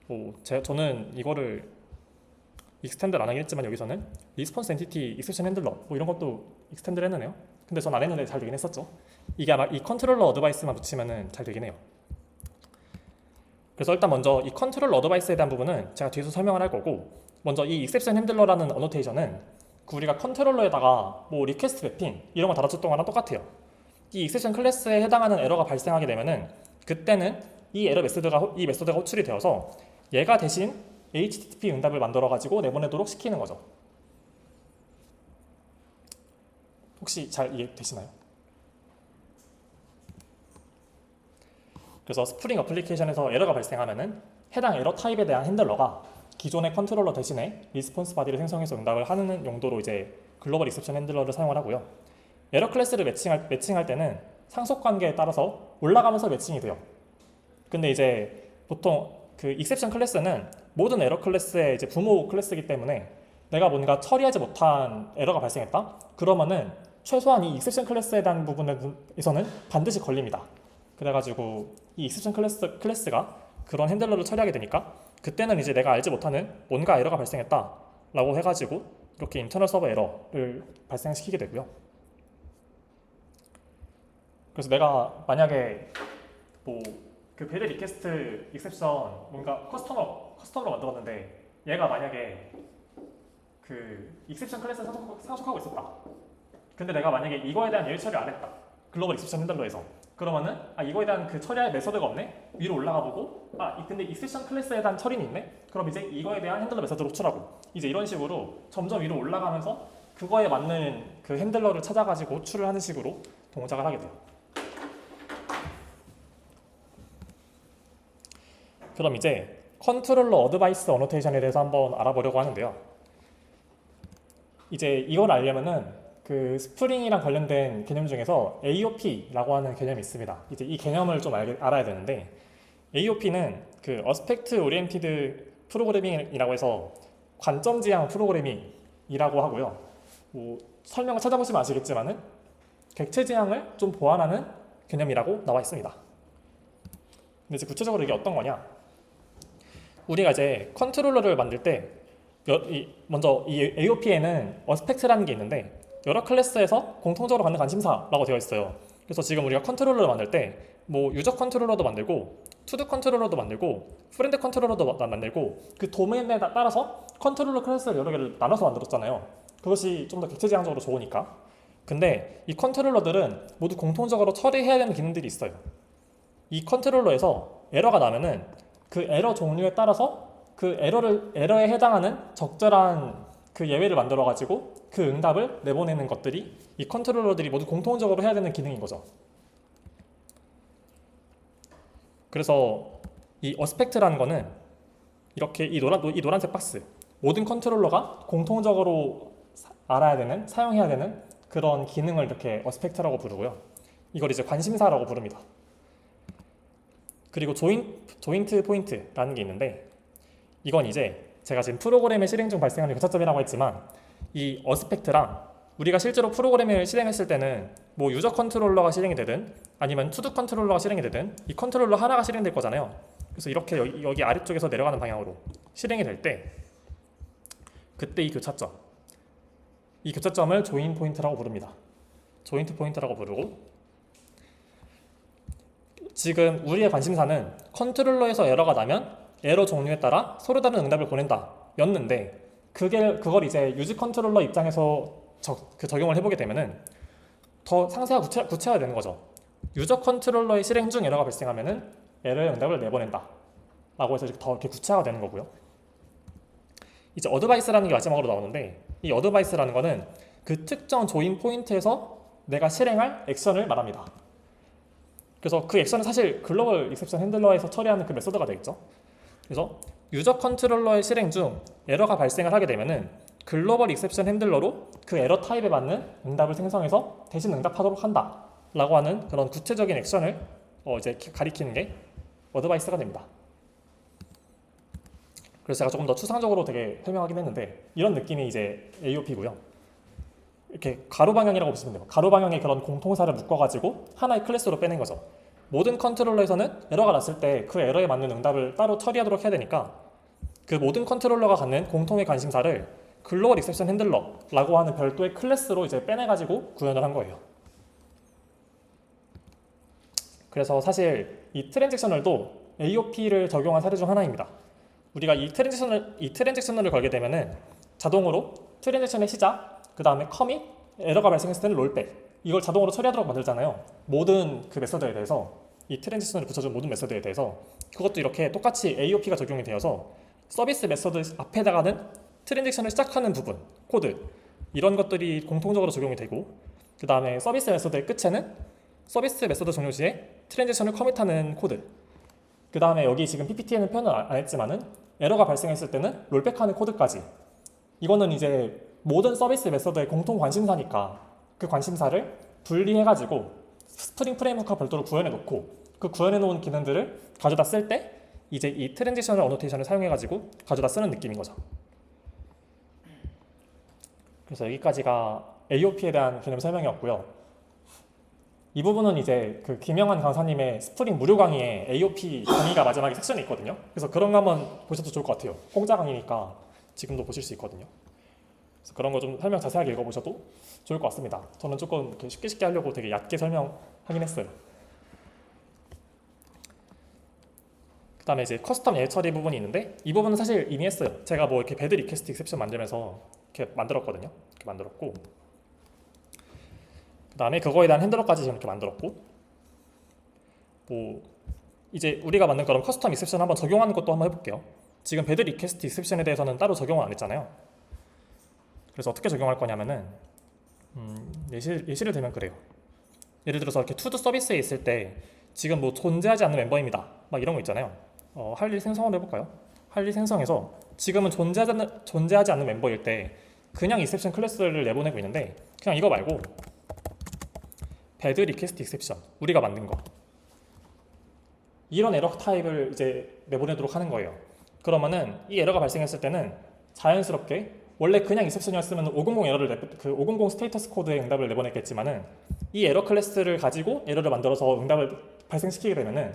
뭐 저는 이거를 익스텐드를 안 하긴 했지만 여기서는 리스폰스 엔티티 익셉션 핸들러 뭐 이런 것도 익스텐드를 했네요. 근데 전 안 했는데 잘 되긴 했었죠. 이게 아마 이 컨트롤러 어드바이스만 붙이면은 잘 되긴 해요. 그래서 일단 먼저 이 컨트롤러 어드바이스에 대한 부분은 제가 뒤에서 설명을 할 거고, 먼저 이 익셉션 핸들러라는 어노테이션은 우리가 컨트롤러에다가 뭐 리퀘스트 매핑 이런 거 달아줬던 거랑 똑같아요. 이 익셉션 클래스에 해당하는 에러가 발생하게 되면은 그때는 이 메소드가 호출이 되어서 얘가 대신 HTTP 응답을 만들어 가지고 내보내도록 시키는 거죠. 혹시 잘 이해되시나요? 그래서 스프링 어플리케이션에서 에러가 발생하면은 해당 에러 타입에 대한 핸들러가 기존의 컨트롤러 대신에 리스폰스 바디를 생성해서 응답을 하는 용도로 이제 글로벌 익셉션 핸들러를 사용을 하고요. 에러 클래스를 매칭할 때는 상속 관계에 따라서 올라가면서 매칭이 돼요. 근데 이제 보통 그 익셉션 클래스는 모든 에러 클래스의 이제 부모 클래스이기 때문에 내가 뭔가 처리하지 못한 에러가 발생했다? 그러면은 최소한 이 익셉션 클래스에 대한 부분에서는 반드시 걸립니다. 그래가지고 이 익셉션 클래스가 그런 핸들러를 처리하게 되니까 그때는 이제 내가 알지 못하는 뭔가 에러가 발생했다 라고 해가지고 이렇게 인터널 서버 에러를 발생시키게 되고요. 그래서 내가 만약에 뭐 그 베리 리퀘스트 익셉션 뭔가 커스텀으로 만들었는데 얘가 만약에 그 익셉션 클래스 상속하고 있었다. 근데 내가 만약에 이거에 대한 예외 처리 안 했다. 글로벌 익셉션 핸들러에서. 그러면은 이거에 대한 그 처리할 메서드가 없네. 위로 올라가 보고 근데 익셉션 클래스에 대한 처리는 있네. 그럼 이제 이거에 대한 핸들러 메서드를 호출하고 이제 이런 식으로 점점 위로 올라가면서 그거에 맞는 그 핸들러를 찾아가지고 호출을 하는 식으로 동작을 하게 돼요. 그럼 이제 컨트롤러 어드바이스 어노테이션에 대해서 한번 알아보려고 하는데요. 이제 이걸 알려면은 그 스프링이랑 관련된 개념 중에서 AOP라고 하는 개념이 있습니다. 이제 이 개념을 좀 알아야 되는데, AOP는 그 어스펙트 오리엔티드 프로그래밍이라고 해서 관점 지향 프로그래밍이라고 하고요. 뭐 설명을 찾아보시면 아시겠지만은 객체 지향을 좀 보완하는 개념이라고 나와 있습니다. 근데 이제 구체적으로 이게 어떤 거냐? 우리가 이제 컨트롤러를 만들 때 먼저 이 AOP에는 어스펙트라는 게 있는데 여러 클래스에서 공통적으로 갖는 관심사라고 되어 있어요. 그래서 지금 우리가 컨트롤러를 만들 때 뭐 유저 컨트롤러도 만들고 투두 컨트롤러도 만들고 프렌드 컨트롤러도 만들고 그 도메인에 따라서 컨트롤러 클래스를 여러 개를 나눠서 만들었잖아요. 그것이 좀 더 객체지향적으로 좋으니까. 근데 이 컨트롤러들은 모두 공통적으로 처리해야 되는 기능들이 있어요. 이 컨트롤러에서 에러가 나면은 그 에러 종류에 따라서 그 에러에 해당하는 적절한 그 예외를 만들어 가지고 그 응답을 내보내는 것들이 이 컨트롤러들이 모두 공통적으로 해야 되는 기능인 거죠. 그래서 이 어스펙트라는 거는 이렇게 이 노란색 박스, 모든 컨트롤러가 공통적으로 알아야 되는, 사용해야 되는 그런 기능을 이렇게 어스펙트라고 부르고요. 이걸 이제 관심사라고 부릅니다. 그리고 조인트 포인트라는 게 있는데, 이건 이제 제가 지금 프로그램의 실행 중 발생하는 교차점이라고 했지만, 이 어스펙트랑 우리가 실제로 프로그램을 실행했을 때는 뭐 유저 컨트롤러가 실행이 되든 아니면 투두 컨트롤러가 실행이 되든 이 컨트롤러 하나가 실행될 거잖아요. 그래서 이렇게 여기 아래쪽에서 내려가는 방향으로 실행이 될 때, 그때 이 교차점을 조인 포인트라고 부릅니다. 조인트 포인트라고 부르고, 지금 우리의 관심사는 컨트롤러에서 에러가 나면 에러 종류에 따라 서로 다른 응답을 보낸다 였는데, 그걸 이제 유지 컨트롤러 입장에서 적용을 해보게 되면은 더 상세하고 구체화되는 거죠. 유저 컨트롤러의 실행 중 에러가 발생하면은 에러의 응답을 내보낸다 라고 해서 더 이렇게 구체화가 되는 거고요. 이제 어드바이스라는 게 마지막으로 나오는데, 이 어드바이스라는 거는 그 특정 조인 포인트에서 내가 실행할 액션을 말합니다. 그래서 그 액션은 사실 글로벌 익셉션 핸들러에서 처리하는 그 메소드가 되겠죠. 그래서 유저 컨트롤러의 실행 중 에러가 발생을 하게 되면은 글로벌 익셉션 핸들러로 그 에러 타입에 맞는 응답을 생성해서 대신 응답하도록 한다 라고 하는 그런 구체적인 액션을 이제 가리키는 게 어드바이스가 됩니다. 그래서 제가 조금 더 추상적으로 되게 설명하긴 했는데, 이런 느낌이 이제 AOP고요. 이렇게 가로 방향이라고 보시면 돼요. 가로 방향의 그런 공통사를 묶어가지고 하나의 클래스로 빼낸 거죠. 모든 컨트롤러에서는 에러가 났을 때 그 에러에 맞는 응답을 따로 처리하도록 해야 되니까, 그 모든 컨트롤러가 갖는 공통의 관심사를 글로벌 익셉션 핸들러라고 하는 별도의 클래스로 이제 빼내가지고 구현을 한 거예요. 그래서 사실 이 트랜잭셔널도 AOP를 적용한 사례 중 하나입니다. 우리가 이 트랜잭셔널을 걸게 되면은 자동으로 트랜잭션의 시작, 그 다음에 커밋, 에러가 발생했을 때는 롤백, 이걸 자동으로 처리하도록 만들잖아요. 모든 그 메서드에 대해서, 이 트랜지션을 붙여준 모든 메서드에 대해서 그것도 이렇게 똑같이 AOP가 적용이 되어서 서비스 메서드 앞에다가는 트랜지션을 시작하는 부분, 코드, 이런 것들이 공통적으로 적용이 되고, 그 다음에 서비스 메서드의 끝에는 서비스 메서드 종료 시에 트랜지션을 커밋하는 코드, 그 다음에 여기 지금 PPT에는 표현을 안 했지만은 에러가 발생했을 때는 롤백하는 코드까지, 이거는 이제 모든 서비스 메서드의 공통 관심사니까 그 관심사를 분리해가지고 스프링 프레임워크와 별도로 구현해놓고, 그 구현해놓은 기능들을 가져다 쓸 때 이제 이 트랜지셔널 어노테이션을 사용해가지고 가져다 쓰는 느낌인 거죠. 그래서 여기까지가 AOP에 대한 개념 설명이었고요. 이 부분은 이제 그 김영환 강사님의 스프링 무료 강의에 AOP 강의가 마지막에 섹션이 있거든요. 그래서 그런 거 한번 보셔도 좋을 것 같아요. 공짜 강의니까 지금도 보실 수 있거든요. 그래서 그런 거 좀 설명 자세하게 읽어보셔도 좋을 것 같습니다. 저는 조금 이렇게 쉽게 하려고 되게 얕게 설명하긴 했어요. 그 다음에 이제 커스텀 예외 처리 부분이 있는데, 이 부분은 사실 이미 했어요. 제가 뭐 이렇게 배드 리퀘스트 익셉션 만들면서 이렇게 만들었거든요. 이렇게 만들었고, 그 다음에 그거에 대한 핸들러까지 지금 이렇게 만들었고, 뭐 이제 우리가 만든 그런 커스텀 익셉션 한번 적용하는 것도 한번 해볼게요. 지금 배드 리퀘스트 익셉션에 대해서는 따로 적용을 안 했잖아요. 그래서 어떻게 적용할 거냐면은 예시를 들면 그래요. 예를 들어서 이렇게 투두 서비스에 있을 때 지금 뭐 존재하지 않는 멤버입니다, 막 이런 거 있잖아요. 할 일 생성을 해볼까요? 할 일 생성해서 지금은 존재하지 않는 멤버일 때 그냥 익셉션 클래스를 내보내고 있는데, 그냥 이거 말고 배드 리퀘스트 익셉션, 우리가 만든 거, 이런 에러 타입을 이제 내보내도록 하는 거예요. 그러면은 이 에러가 발생했을 때는 자연스럽게, 원래 그냥 익셉션이었으면 500 에러를 그 500 스테이터스 코드의 응답을 내보냈겠지만은, 이 에러 클래스를 가지고 에러를 만들어서 응답을 발생시키게 되면은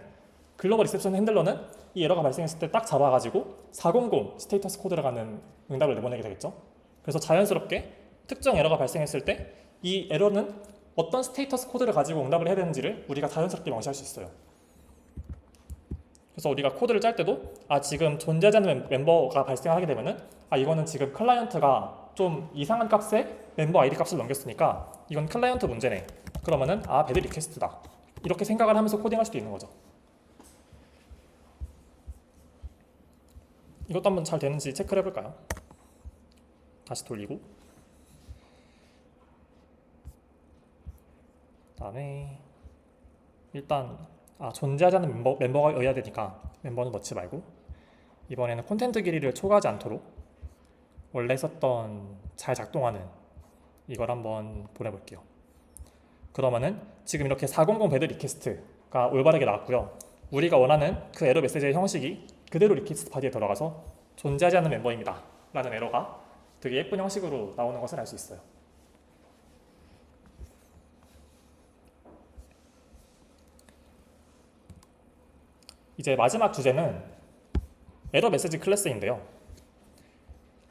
글로벌 익셉션 핸들러는 이 에러가 발생했을 때 딱 잡아가지고 400 스테이터스 코드를 가는 응답을 내보내게 되겠죠. 그래서 자연스럽게 특정 에러가 발생했을 때 이 에러는 어떤 스테이터스 코드를 가지고 응답을 해야 되는지를 우리가 자연스럽게 명시할 수 있어요. 그래서 우리가 코드를 짤 때도 지금 존재하지 않는 멤버가 발생하게 되면은 이거는 지금 클라이언트가 좀 이상한 값에 멤버 아이디 값을 넘겼으니까 이건 클라이언트 문제네, 그러면은 배드 리퀘스트다, 이렇게 생각을 하면서 코딩할 수도 있는 거죠. 이것도 한번 잘 되는지 체크를 해볼까요? 다시 돌리고, 그 다음에 일단 존재하지 않는 멤버가 여야 되니까 멤버는 넣지 말고, 이번에는 콘텐트 길이를 초과하지 않도록 원래 썼던 잘 작동하는 이걸 한번 보내볼게요. 그러면은 지금 이렇게 400 배드 리퀘스트가 올바르게 나왔고요. 우리가 원하는 그 에러 메시지의 형식이 그대로 리퀘스트 바디에 들어가서 존재하지 않는 멤버입니다 라는 에러가 되게 예쁜 형식으로 나오는 것을 알 수 있어요. 이제 마지막 주제는 에러 메시지 클래스인데요.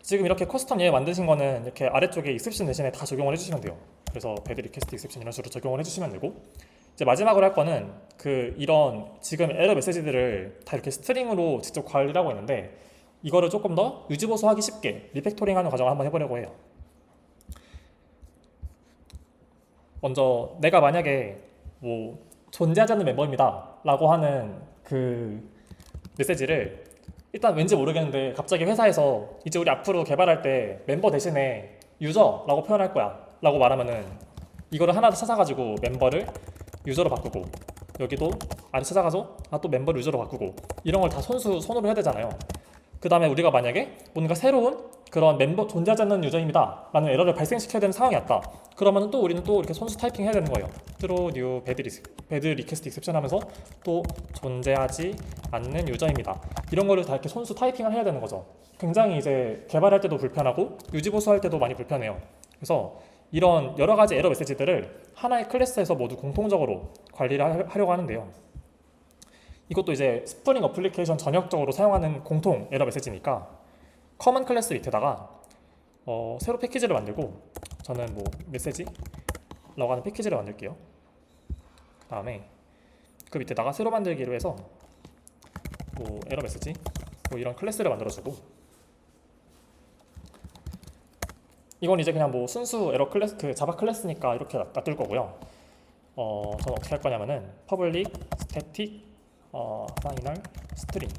지금 이렇게 커스텀 예외 만드신 거는 이렇게 아래쪽에 익셉션 대신에 다 적용을 해주시면 돼요. 그래서 배드 리퀘스트 익셉션 이런 식으로 적용을 해주시면 되고, 이제 마지막으로 할 거는 이런 지금 에러 메시지들을 다 이렇게 스트링으로 직접 관리를 하고 있는데, 이거를 조금 더 유지보수하기 쉽게 리팩토링하는 과정을 한번 해보려고 해요. 먼저 내가 만약에 뭐 존재하지 않는 멤버입니다 라고 하는 그 메시지를 일단 왠지 모르겠는데 갑자기 회사에서 이제 우리 앞으로 개발할 때 멤버 대신에 유저라고 표현할 거야 라고 말하면은 이거를 하나 찾아가지고 멤버를 유저로 바꾸고, 여기도 아래 찾아가서 또 멤버를 유저로 바꾸고, 이런 걸 다 손으로 해야 되잖아요. 그 다음에 우리가 만약에 뭔가 새로운 그런 멤버 존재하지 않는 유저입니다 라는 에러를 발생시켜야 되는 상황이 왔다. 그러면 또 우리는 또 이렇게 손수 타이핑 해야 되는 거예요. throw new 배드 리퀘스트 익셉션 하면서 또 존재하지 않는 유저입니다. 이런 거를 다 이렇게 손수 타이핑을 해야 되는 거죠. 굉장히 이제 개발할 때도 불편하고 유지보수할 때도 많이 불편해요. 그래서 이런 여러 가지 에러 메시지들을 하나의 클래스에서 모두 공통적으로 관리를 하려고 하는데요. 이것도 이제 스프링 어플리케이션 전역적으로 사용하는 공통 에러 메시지니까 커먼 클래스 밑에다가 새로 패키지를 만들고, 저는 뭐 메시지라고 하는 패키지를 만들게요. 그 다음에 그 밑에다가 새로 만들기로 해서 뭐 에러 메시지 뭐 이런 클래스를 만들어주고, 이건 이제 그냥 뭐 순수 에러 클래스 그 자바 클래스니까 이렇게 놔둘 거고요. 저는 어떻게 할 거냐면은 public static final string,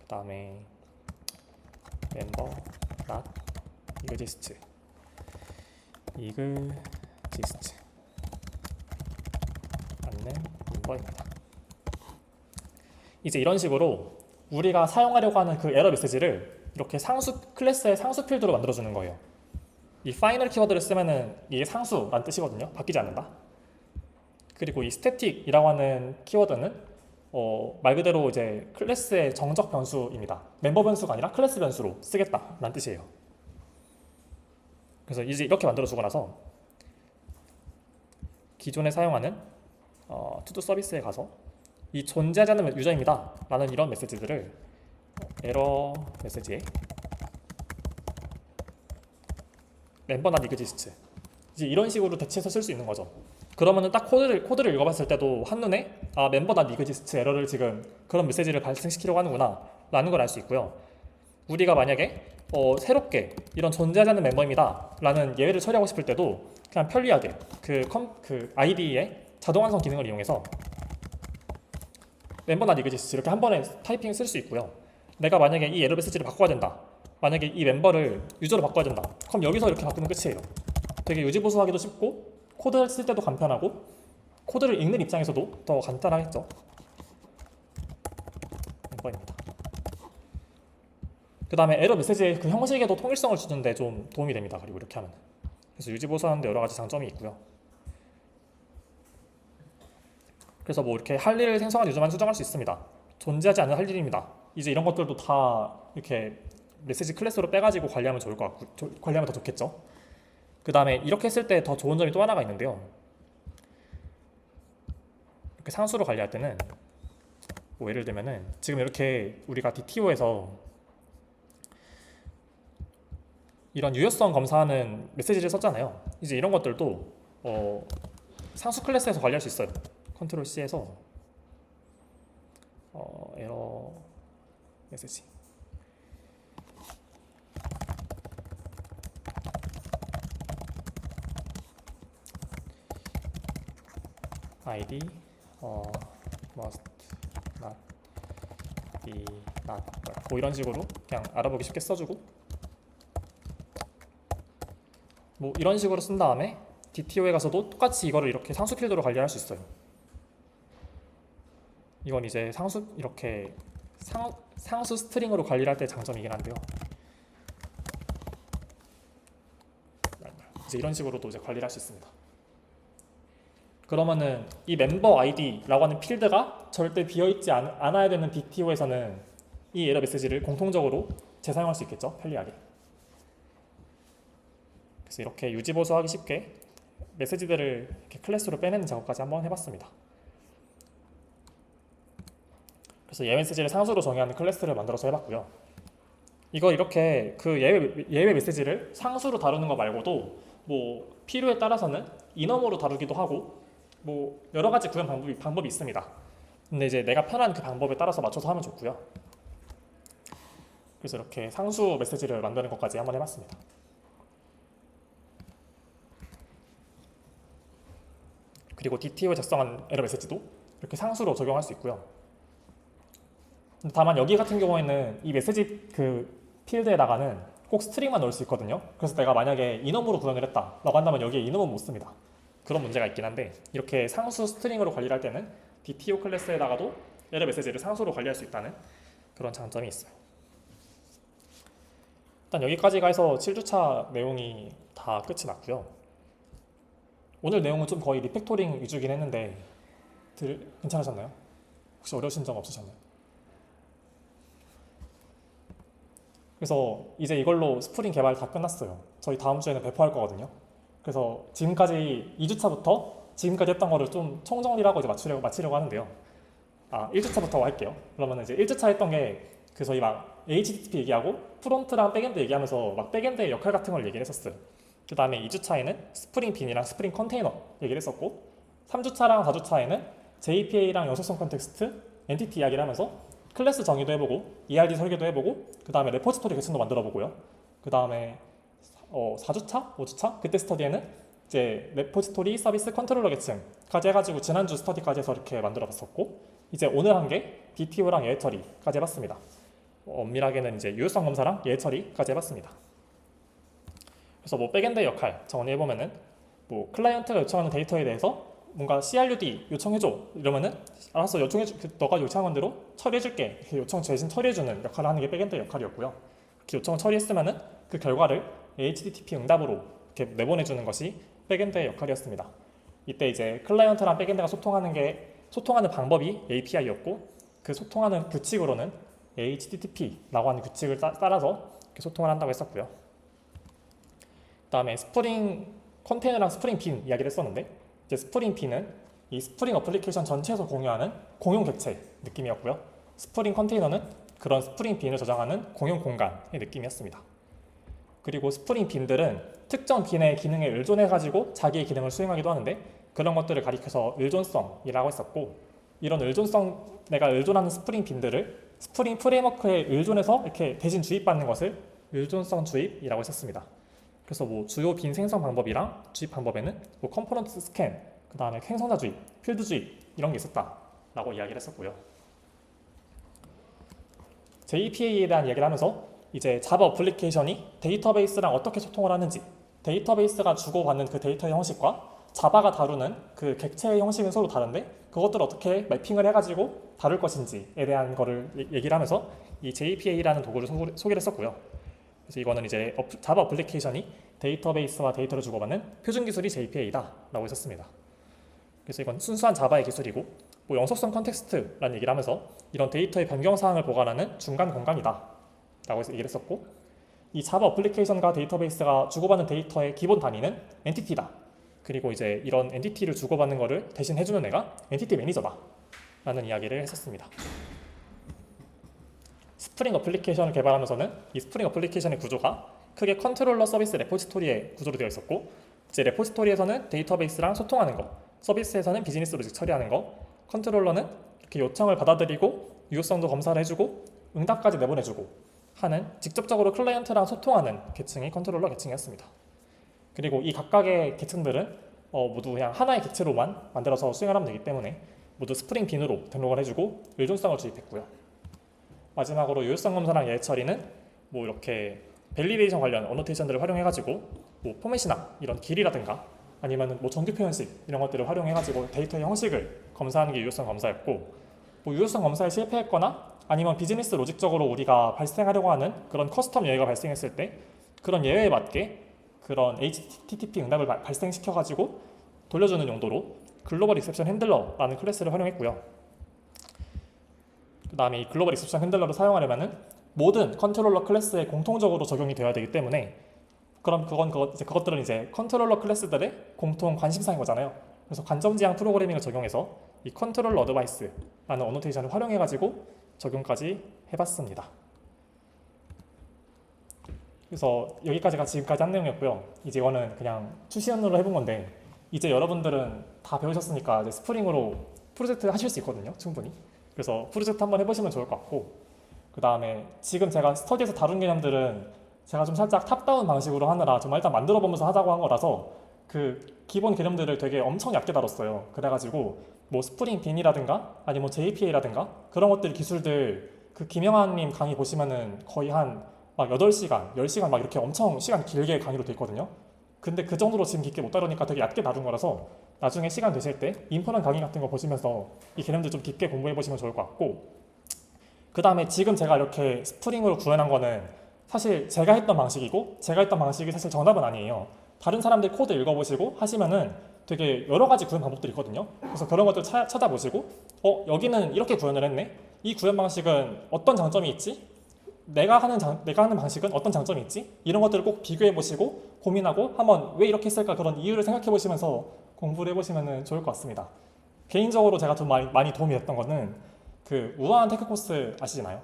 그 다음에 member not exist 않는 멤버입니다. 이제 이런 식으로 우리가 사용하려고 하는 그 에러 메시지를 이렇게 클래스의 상수 필드로 만들어주는 거예요. 이 final 키워드를 쓰면은 이게 상수란 뜻이거든요. 바뀌지 않는다. 그리고 이 static이라고 하는 키워드는 말 그대로 이제 클래스의 정적 변수입니다. 멤버 변수가 아니라 클래스 변수로 쓰겠다라는 뜻이에요. 그래서 이제 이렇게 만들어주고 나서 기존에 사용하는 투두 서비스에 가서 이 존재하지 않는 유저입니다 라는 이런 메시지들을 에러 메시지에 멤버 not exist 이제 이런 식으로 대체해서 쓸 수 있는 거죠. 그러면은 딱 코드를 읽어봤을 때도 한눈에 멤버 not exist 에러를 지금 그런 메시지를 발생시키려고 하는구나 라는 걸 알 수 있고요. 우리가 만약에 새롭게 이런 존재하지 않는 멤버입니다 라는 예외를 처리하고 싶을 때도 그냥 편리하게 그 IDE의 자동 완성 기능을 이용해서 멤버 not exist 이렇게 한 번에 타이핑을 쓸 수 있고요. 내가 만약에 이 에러 메시지를 바꿔야 된다, 만약에 이 멤버를 유저로 바꿔야 된다, 그럼 여기서 이렇게 바꾸면 끝이에요. 되게 유지보수하기도 쉽고 코드를 쓸 때도 간편하고 코드를 읽는 입장에서도 더 간단하겠죠. 멤버입니다. 그 다음에 에러 메시지의 그 형식에도 통일성을 주는데 좀 도움이 됩니다. 그리고 이렇게 하면 그래서 유지보수하는데 여러 가지 장점이 있고요. 그래서 뭐 이렇게 할 일을 생성한 유저만 수정할 수 있습니다. 존재하지 않는 할 일입니다. 이제 이런 것들도 다 이렇게 메시지 클래스로 빼가지고 관리하면 좋을 것 같고 관리하면 더 좋겠죠. 그 다음에 이렇게 했을 때 더 좋은 점이 또 하나가 있는데요. 이렇게 상수로 관리할 때는 뭐 예를 들면은 지금 이렇게 우리가 DTO에서 이런 유효성 검사하는 메시지를 썼잖아요. 이제 이런 것들도 상수 클래스에서 관리할 수 있어요. 컨트롤 C에서 에러 메시지 ID must not be not 뭐 이런 식으로 그냥 알아보기 쉽게 써주고, 뭐 이런 식으로 쓴 다음에 DTO에 가서도 똑같이 이거를 이렇게 상수 필드로 관리할 수 있어요. 이건 이제 상수 이렇게 상수 스트링으로 관리할 때 장점이긴 한데요. 이제 이런 식으로도 이제 관리를 할 수 있습니다. 그러면은 이 멤버 아이디라고 하는 필드가 절대 비어있지 않아야 되는 BTO에서는 이 에러 메시지를 공통적으로 재사용할 수 있겠죠, 편리하게. 그래서 이렇게 유지 보수하기 쉽게 메시지들을 이렇게 클래스로 빼내는 작업까지 한번 해봤습니다. 그래서 예외 메시지를 상수로 정의하는 클래스를 만들어서 해봤고요. 이거 이렇게 그 예외 메시지를 상수로 다루는 거 말고도 뭐 필요에 따라서는 이너모로 다루기도 하고 뭐 여러 가지 구현 방법이 있습니다. 근데 이제 내가 편한 그 방법에 따라서 맞춰서 하면 좋고요. 그래서 이렇게 상수 메시지를 만드는 것까지 한번 해봤습니다. 그리고 DTO에 작성한 에러 메시지도 이렇게 상수로 적용할 수 있고요. 다만 여기 같은 경우에는 이 메시지 그 필드에다가는 꼭 스트링만 넣을 수 있거든요. 그래서 내가 만약에 이넘으로 구현을 했다라고 한다면 여기에 이넘은 못 씁니다. 그런 문제가 있긴 한데 이렇게 상수 스트링으로 관리를 할 때는 DTO 클래스에다가도 에러 메시지를 상수로 관리할 수 있다는 그런 장점이 있어요. 일단 여기까지가 해서 7주차 내용이 다 끝이 났고요. 오늘 내용은 좀 거의 리팩토링 위주긴 했는데 괜찮으셨나요? 혹시 어려우신 점 없으셨나요? 그래서 이제 이걸로 스프링 개발 다 끝났어요. 저희 다음 주에는 배포할 거거든요. 그래서 지금까지 2주차부터 지금까지 했던 거를 좀 총정리를 하고 이제 마치려고 하는데요. 1주차부터 할게요. 그러면 이제 1주차 했던 게 그 저희 막 HTTP 얘기하고 프론트랑 백엔드 얘기하면서 막 백엔드의 역할 같은 걸 얘기를 했었어요. 그 다음에 2주차에는 스프링 빈이랑 스프링 컨테이너 얘기를 했었고 3주차랑 4주차에는 JPA랑 연속성 컨텍스트, 엔티티 이야기를 하면서 클래스 정의도 해보고 ERD 설계도 해보고 그 다음에 레포지토리 계층도 만들어보고요. 그 다음에 4주차? 5주차? 그때 스터디에는 이제 레포지토리 서비스 컨트롤러 계층까지 해가지고 지난주 스터디까지 해서 이렇게 만들어봤었고 이제 오늘 한 게 DTO랑 예외 처리까지 해봤습니다. 엄밀하게는 이제 유효성 검사랑 예외 처리까지 해봤습니다. 그래서 뭐 백엔드 역할 정리해보면은 뭐 클라이언트가 요청하는 데이터에 대해서 뭔가 CRUD 요청해줘 이러면은 알았어 너가 요청한 대로 처리해줄게 요청 대신 처리해주는 역할을 하는 게 백엔드 역할이었고요. 그 요청을 처리했으면은 그 결과를 HTTP 응답으로 이렇게 내보내주는 것이 백엔드의 역할이었습니다. 이때 이제 클라이언트랑 백엔드가 소통하는 방법이 API였고 그 소통하는 규칙으로는 HTTP라고 하는 규칙을 따라서 이렇게 소통을 한다고 했었고요. 그 다음에 스프링 컨테이너랑 스프링 빈 이야기를 했었는데 이제 스프링 빈은 이 스프링 어플리케이션 전체에서 공유하는 공용 객체 느낌이었고요. 스프링 컨테이너는 그런 스프링 빈을 저장하는 공용 공간의 느낌이었습니다. 그리고 스프링 빈들은 특정 빈의 기능에 의존해가지고 자기의 기능을 수행하기도 하는데 그런 것들을 가리켜서 의존성이라고 했었고 이런 의존성, 내가 의존하는 스프링 빈들을 스프링 프레임워크에 의존해서 이렇게 대신 주입받는 것을 의존성 주입이라고 했었습니다. 그래서 뭐 주요 빈 생성 방법이랑 주입 방법에는 뭐 컴포넌트 스캔, 그 다음에 행성자 주입, 필드 주입 이런 게 있었다라고 이야기를 했었고요. JPA에 대한 이야기를 하면서 이제 자바 어플리케이션이 데이터베이스랑 어떻게 소통을 하는지 데이터베이스가 주고받는 그 데이터의 형식과 자바가 다루는 그 객체의 형식은 서로 다른데 그것들을 어떻게 매핑을 해가지고 다룰 것인지에 대한 거를 얘기를 하면서 이 JPA라는 도구를 소개를 했었고요. 그래서 이거는 이제 자바 어플리케이션이 데이터베이스와 데이터를 주고받는 표준 기술이 JPA다 라고 했었습니다. 그래서 이건 순수한 자바의 기술이고 뭐 영속성 컨텍스트라는 얘기를 하면서 이런 데이터의 변경 사항을 보관하는 중간 공간이다 라고 얘기를 했었고 이 자바 어플리케이션과 데이터베이스가 주고받는 데이터의 기본 단위는 엔티티다. 그리고 이제 이런 엔티티를 주고받는 거를 대신 해주는 애가 엔티티 매니저다 라는 이야기를 했었습니다. 스프링 어플리케이션을 개발하면서는 이 스프링 어플리케이션의 구조가 크게 컨트롤러 서비스 레포지토리의 구조로 되어 있었고 이제 레포지토리에서는 데이터베이스랑 소통하는 거, 서비스에서는 비즈니스 로직 처리하는 거, 컨트롤러는 이렇게 요청을 받아들이고 유효성도 검사를 해주고 응답까지 내보내주고 하는 직접적으로 클라이언트랑 소통하는 계층이 컨트롤러 계층이었습니다. 그리고 이 각각의 계층들은 모두 그냥 하나의 객체로만 만들어서 수행을 하면 되기 때문에 모두 스프링 빈으로 등록을 해주고 의존성을 주입했고요. 마지막으로 유효성 검사랑 예외 처리는 뭐 이렇게 밸리데이션 관련 어노테이션들을 활용해가지고 뭐 포맷이나 이런 길이라든가 아니면 뭐 정규 표현식 이런 것들을 활용해가지고 데이터의 형식을 검사하는 게 유효성 검사였고 뭐 유효성 검사에 실패했거나 아니면 비즈니스 로직적으로 우리가 발생하려고 하는 그런 커스텀 예외가 발생했을 때 그런 예외에 맞게 그런 HTTP 응답을 발생시켜가지고 돌려주는 용도로 글로벌 익셉션 핸들러라는 클래스를 활용했고요. 그 다음에 이 글로벌 익셉션 핸들러를 사용하려면은 모든 컨트롤러 클래스에 공통적으로 적용이 되어야 되기 때문에 그럼 그것들은 이제 컨트롤러 클래스들의 공통 관심사인 거잖아요. 그래서 관점지향 프로그래밍을 적용해서 이 컨트롤러 어드바이스라는 어노테이션을 활용해가지고 적용까지 해봤습니다. 그래서 여기까지가 지금까지 한 내용이었고요. 이제 이거는 그냥 추시연으로 해본 건데 이제 여러분들은 다 배우셨으니까 이제 스프링으로 프로젝트 하실 수 있거든요. 충분히. 그래서 프로젝트 한번 해보시면 좋을 것 같고 그 다음에 지금 제가 스터디에서 다룬 개념들은 제가 좀 살짝 탑다운 방식으로 하느라 좀 일단 만들어 보면서 하자고 한 거라서 그 기본 개념들을 되게 엄청 얇게 다뤘어요. 그래가지고 뭐 스프링 빈이라든가 아니면 뭐 JPA라든가 그런 것들 기술들 그 김영환님 강의 보시면은 거의 한 막 8시간, 10시간 막 이렇게 엄청 시간 길게 강의로 돼 있거든요. 근데 그 정도로 지금 깊게 못 다루니까 되게 얇게 다룬 거라서 나중에 시간 되실 때 인포런 강의 같은 거 보시면서 이 개념들 좀 깊게 공부해 보시면 좋을 것 같고 그 다음에 지금 제가 이렇게 스프링으로 구현한 거는 사실 제가 했던 방식이고 제가 했던 방식이 사실 정답은 아니에요. 다른 사람들 코드 읽어보시고 하시면은 되게 여러 가지 구현 방법들이 있거든요. 그래서 그런 것들 찾아보시고 여기는 이렇게 구현을 했네. 이 구현 방식은 어떤 장점이 있지? 내가 하는 방식은 어떤 장점이 있지? 이런 것들을 꼭 비교해 보시고 고민하고 한번 왜 이렇게 했을까 그런 이유를 생각해 보시면서 공부를 해보시면 좋을 것 같습니다. 개인적으로 제가 좀 많이 도움이 됐던 거는 그 우아한 테크 코스 아시나요?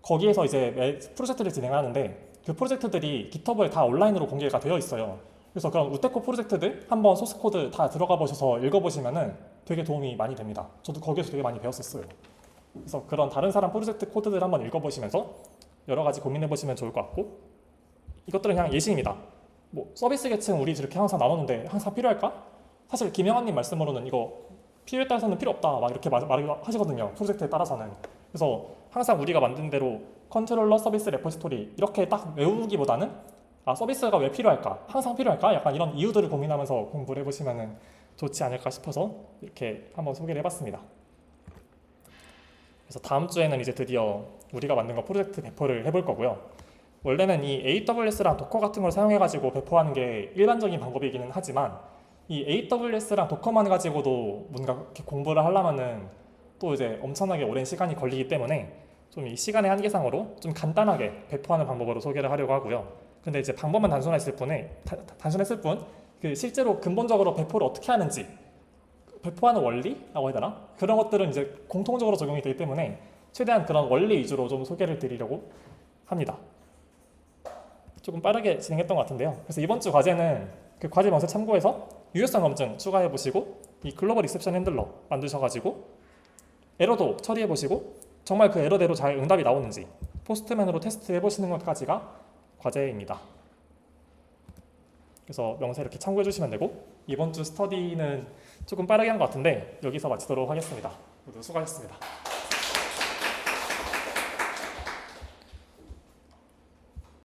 거기에서 이제 프로젝트를 진행하는데 그 프로젝트들이 깃허브에 다 온라인으로 공개가 되어 있어요. 그래서 그런 우테코 프로젝트들 한번 소스 코드 다 들어가 보셔서 읽어보시면은 되게 도움이 많이 됩니다. 저도 거기에서 되게 많이 배웠었어요. 그래서 그런 다른 사람 프로젝트 코드들 한번 읽어보시면서 여러 가지 고민해보시면 좋을 것 같고 이것들은 그냥 예시입니다. 뭐 서비스 계층 우리 이렇게 항상 나눴는데 항상 필요할까? 사실 김영환님 말씀으로는 이거 필요에 따라서는 필요 없다 막 이렇게 말하시거든요. 프로젝트에 따라서는. 그래서 항상 우리가 만든 대로 컨트롤러 서비스 레포지토리 이렇게 딱 외우기보다는 서비스가 왜 필요할까? 항상 필요할까? 약간 이런 이유들을 고민하면서 공부를 해보시면 좋지 않을까 싶어서 이렇게 한번 소개를 해봤습니다. 그래서 다음 주에는 이제 드디어 우리가 만든 거 프로젝트 배포를 해볼 거고요. 원래는 이 AWS랑 도커 같은 걸 사용해가지고 배포하는 게 일반적인 방법이기는 하지만 이 AWS랑 도커만 가지고도 뭔가 이렇게 공부를 하려면은 또 이제 엄청나게 오랜 시간이 걸리기 때문에 좀 이 시간의 한계상으로 좀 간단하게 배포하는 방법으로 소개를 하려고 하고요. 근데 이제 방법만 단순했을 뿐 그 실제로 근본적으로 배포를 어떻게 하는지 배포하는 원리라고 해야 되나? 그런 것들은 이제 공통적으로 적용이 되기 때문에 최대한 그런 원리 위주로 좀 소개를 드리려고 합니다. 조금 빠르게 진행했던 것 같은데요. 그래서 이번 주 과제는 그 과제 명세 참고해서 유효성 검증 추가해 보시고 이 글로벌 익셉션 핸들러 만드셔가지고 에러도 처리해 보시고 정말 그 에러대로 잘 응답이 나오는지 포스트맨으로 테스트해 보시는 것까지가 과제입니다. 그래서 명세 이렇게 참고해 주시면 되고 이번 주 스터디는 조금 빠르게 한 것 같은데 여기서 마치도록 하겠습니다. 모두 수고하셨습니다.